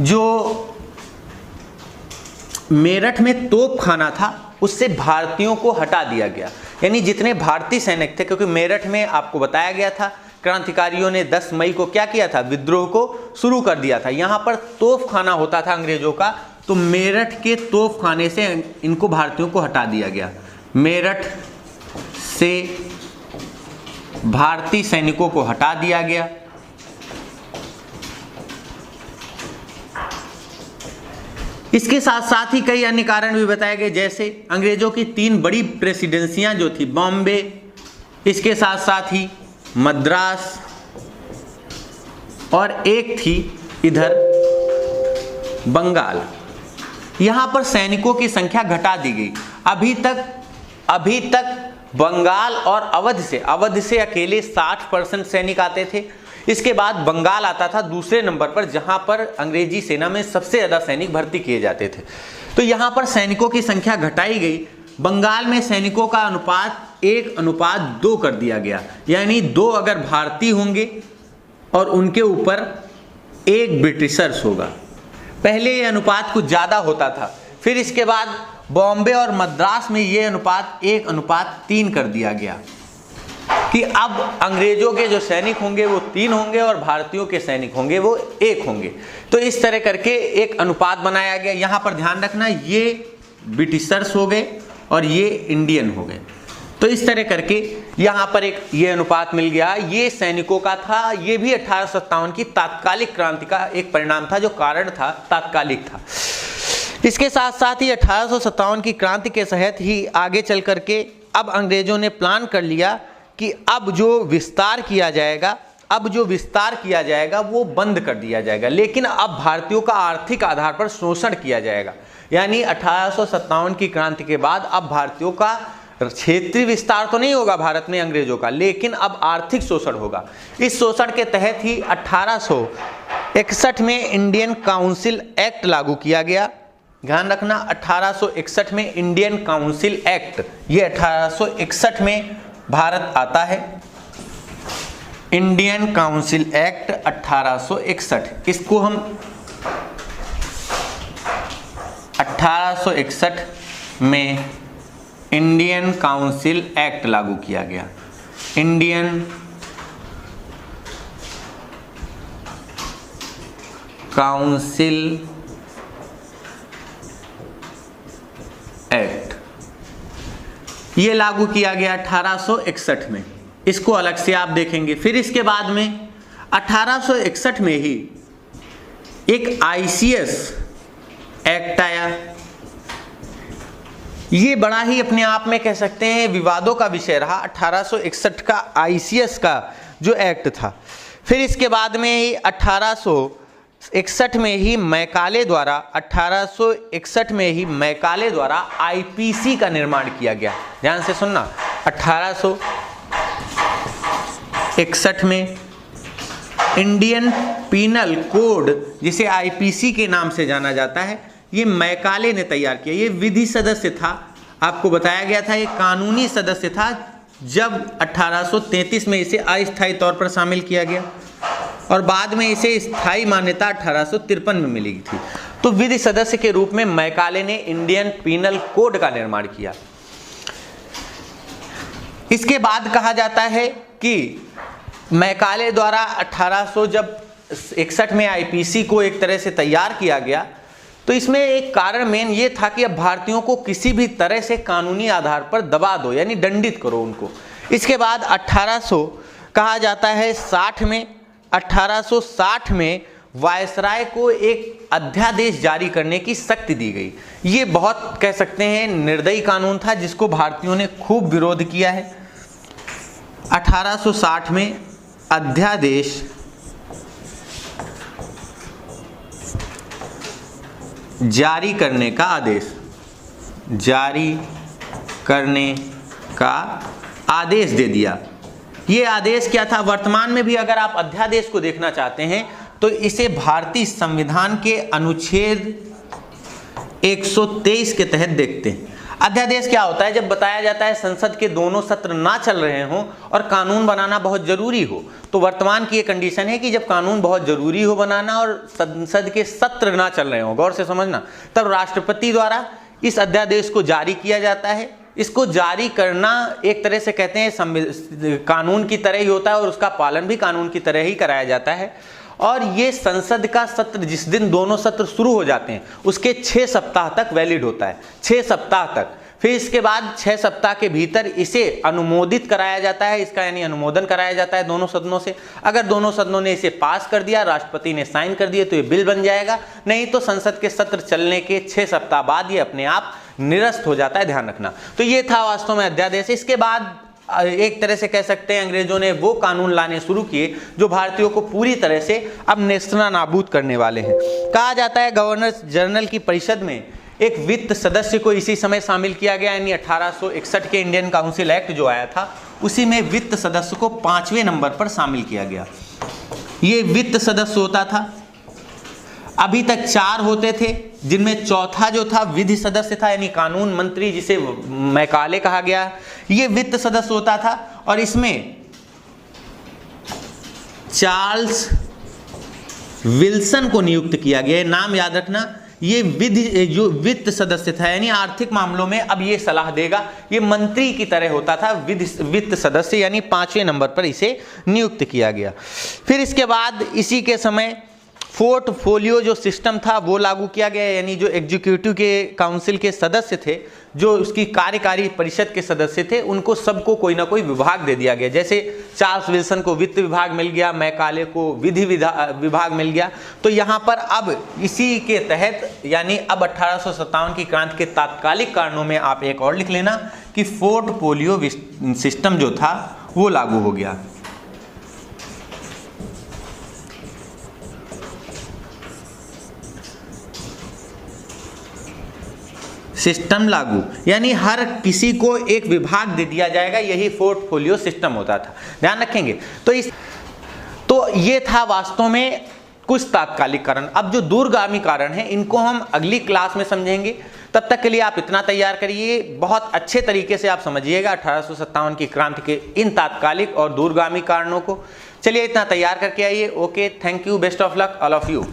जो मेरठ में तोपखाना था उससे भारतीयों को हटा दिया गया, यानी जितने भारतीय सैनिक थे, क्योंकि मेरठ में आपको बताया गया था क्रांतिकारियों ने 10 मई को क्या किया था, विद्रोह को शुरू कर दिया था। यहाँ पर तोपखाना होता था अंग्रेजों का, तो मेरठ के तोपखाने से इनको भारतीयों को हटा दिया गया। मेरठ से भारतीय सैनिकों को हटा दिया गया। इसके साथ साथ ही कई अन्य कारण भी बताए गए, जैसे अंग्रेजों की 3 बड़ी प्रेसिडेंसियां जो थी, बॉम्बे, इसके साथ साथ ही मद्रास, और एक थी इधर बंगाल, यहां पर सैनिकों की संख्या घटा दी गई। अभी तक बंगाल और अवध से अकेले 60% सैनिक आते थे। इसके बाद बंगाल आता था दूसरे नंबर पर, जहां पर अंग्रेजी सेना में सबसे ज्यादा सैनिक भर्ती किए जाते थे। तो यहां पर सैनिकों की संख्या घटाई गई। बंगाल में सैनिकों का अनुपात 1:2 कर दिया गया, यानी 2 अगर भारतीय होंगे और उनके ऊपर 1 ब्रिटिशर्स होगा। पहले ये अनुपात कुछ ज्यादा होता था, फिर इसके बाद बॉम्बे और मद्रास में ये अनुपात 1:3 कर दिया गया कि अब अंग्रेजों के जो सैनिक होंगे वो 3 होंगे और भारतीयों के सैनिक होंगे वो 1 होंगे। तो इस तरह करके एक अनुपात बनाया गया। यहाँ पर ध्यान रखना, ये ब्रिटिशर्स हो गए और ये इंडियन हो गए। तो इस तरह करके यहाँ पर एक ये अनुपात मिल गया। ये सैनिकों का था, ये भी 1857 की तात्कालिक क्रांति का एक परिणाम था, जो कारण था तात्कालिक था। इसके साथ साथ ही 1857 की क्रांति के तहत ही आगे चल करके अब अंग्रेजों ने प्लान कर लिया कि अब जो विस्तार किया जाएगा अब जो विस्तार किया जाएगा वो बंद कर दिया जाएगा, लेकिन अब भारतीयों का आर्थिक आधार पर शोषण किया जाएगा। यानी 1857 की क्रांति के बाद अब भारतीयों का क्षेत्रीय विस्तार तो नहीं होगा भारत में अंग्रेजों का, लेकिन अब आर्थिक शोषण होगा। इस शोषण के तहत ही 1861 में इंडियन काउंसिल एक्ट लागू किया गया। ध्यान रखना, 1861 में इंडियन काउंसिल एक्ट, ये 1861 में भारत आता है। इंडियन काउंसिल एक्ट 1861, इसको हम 1861 में इंडियन काउंसिल एक्ट लागू किया गया। इंडियन काउंसिल एक्ट, ये लागू किया गया 1861 में। इसको अलग से आप देखेंगे। फिर इसके बाद में 1861 में ही एक आईसीएस एक्ट आया। ये बड़ा ही अपने आप में कह सकते हैं विवादों का विषय रहा, 1861 का आईसीएस का जो एक्ट था। फिर इसके बाद में ही 1861 में ही मैकाले द्वारा 1861 में ही मैकाले द्वारा आईपीसी का निर्माण किया गया। ध्यान से सुनना, 1861 में इंडियन पीनल कोड, जिसे आईपीसी के नाम से जाना जाता है, ये मैकाले ने तैयार किया। ये विधि सदस्य था, आपको बताया गया था, ये कानूनी सदस्य था जब 1833 में इसे अस्थायी तौर पर शामिल किया गया और बाद में इसे स्थायी मान्यता 1853 में मिली थी। तो विधि सदस्य के रूप में मैकाले ने इंडियन पीनल कोड का निर्माण किया। इसके बाद कहा जाता है कि मैकाले द्वारा 1861 में आईपीसी को एक तरह से तैयार किया गया, तो इसमें एक कारण मेन ये था कि अब भारतीयों को किसी भी तरह से कानूनी आधार पर दबा दो, यानी दंडित करो उनको। इसके बाद 1800 कहा जाता है 60 में, 1860 में वायसराय को एक अध्यादेश जारी करने की शक्ति दी गई। ये बहुत कह सकते हैं निर्दयी कानून था जिसको भारतीयों ने खूब विरोध किया है। 1860 में अध्यादेश जारी करने का आदेश, जारी करने का आदेश दे दिया। ये आदेश क्या था? वर्तमान में भी अगर आप अध्यादेश को देखना चाहते हैं तो इसे भारतीय संविधान के अनुच्छेद 123 के तहत देखते हैं। अध्यादेश क्या होता है? जब बताया जाता है संसद के दोनों सत्र ना चल रहे हों और कानून बनाना बहुत जरूरी हो, तो वर्तमान की ये कंडीशन है कि जब कानून बहुत जरूरी हो बनाना और संसद के सत्र ना चल रहे हों, गौर से समझना, तब राष्ट्रपति द्वारा इस अध्यादेश को जारी किया जाता है। इसको जारी करना एक तरह से कहते हैं कानून की तरह ही होता है और उसका पालन भी कानून की तरह ही कराया जाता है। और ये संसद का सत्र जिस दिन दोनों सत्र शुरू हो जाते हैं उसके 6 सप्ताह तक वैलिड होता है, 6 सप्ताह तक। फिर इसके बाद 6 सप्ताह के भीतर इसे अनुमोदित कराया जाता है, इसका यानी अनुमोदन कराया जाता है दोनों सदनों से। अगर दोनों सदनों ने इसे पास कर दिया, राष्ट्रपति ने साइन कर दिए, तो ये बिल बन जाएगा। नहीं तो संसद के सत्र चलने के 6 सप्ताह बाद ये अपने आप निरस्त हो जाता है, ध्यान रखना। तो ये था वास्तव में अध्यादेश। इसके बाद एक तरह से कह सकते हैं अंग्रेजों ने वो कानून लाने शुरू किए जो भारतीयों को पूरी तरह से अब नेस्तनाबूद करने वाले हैं। कहा जाता है गवर्नर जनरल की परिषद में एक वित्त सदस्य को इसी समय शामिल किया गया, यानी 1861 के इंडियन काउंसिल एक्ट जो आया था उसी में वित्त सदस्य को 5वें नंबर पर शामिल किया गया। ये वित्त सदस्य होता था। अभी तक 4 होते थे, जिनमें चौथा जो था विधि सदस्य था, यानी कानून मंत्री जिसे मैकाले कहा गया, ये वित्त सदस्य होता था। और इसमें चार्ल्स विल्सन को नियुक्त किया गया। नाम याद रखना, ये जो वित्त सदस्य था यानी आर्थिक मामलों में अब ये सलाह देगा, ये मंत्री की तरह होता था वित्त सदस्य, यानी 5वें नंबर पर इसे नियुक्त किया गया। फिर इसके बाद इसी के समय पोर्टफोलियो जो सिस्टम था वो लागू किया गया, यानी जो एग्जीक्यूटिव के काउंसिल के सदस्य थे, जो उसकी कार्यकारी परिषद के सदस्य थे, उनको सबको कोई ना कोई विभाग दे दिया गया। जैसे चार्ल्स विल्सन को वित्त विभाग मिल गया, मैकाले को विधि विभाग मिल गया। तो यहाँ पर अब इसी के तहत यानी अब 1857 की क्रांति के तात्कालिक कारणों में आप एक और लिख लेना कि पोर्टफोलियो सिस्टम जो था वो लागू हो गया। सिस्टम लागू, यानी हर किसी को एक विभाग दे दिया जाएगा, यही पोर्टफोलियो सिस्टम होता था, ध्यान रखेंगे। तो ये था वास्तव में कुछ तात्कालिक कारण। अब जो दूरगामी कारण है इनको हम अगली क्लास में समझेंगे। तब तक के लिए आप इतना तैयार करिए, बहुत अच्छे तरीके से आप समझिएगा 1857 की क्रांति के इन तात्कालिक और दूरगामी कारणों को। चलिए इतना तैयार करके आइए। Okay, thank you, best of luck all of you.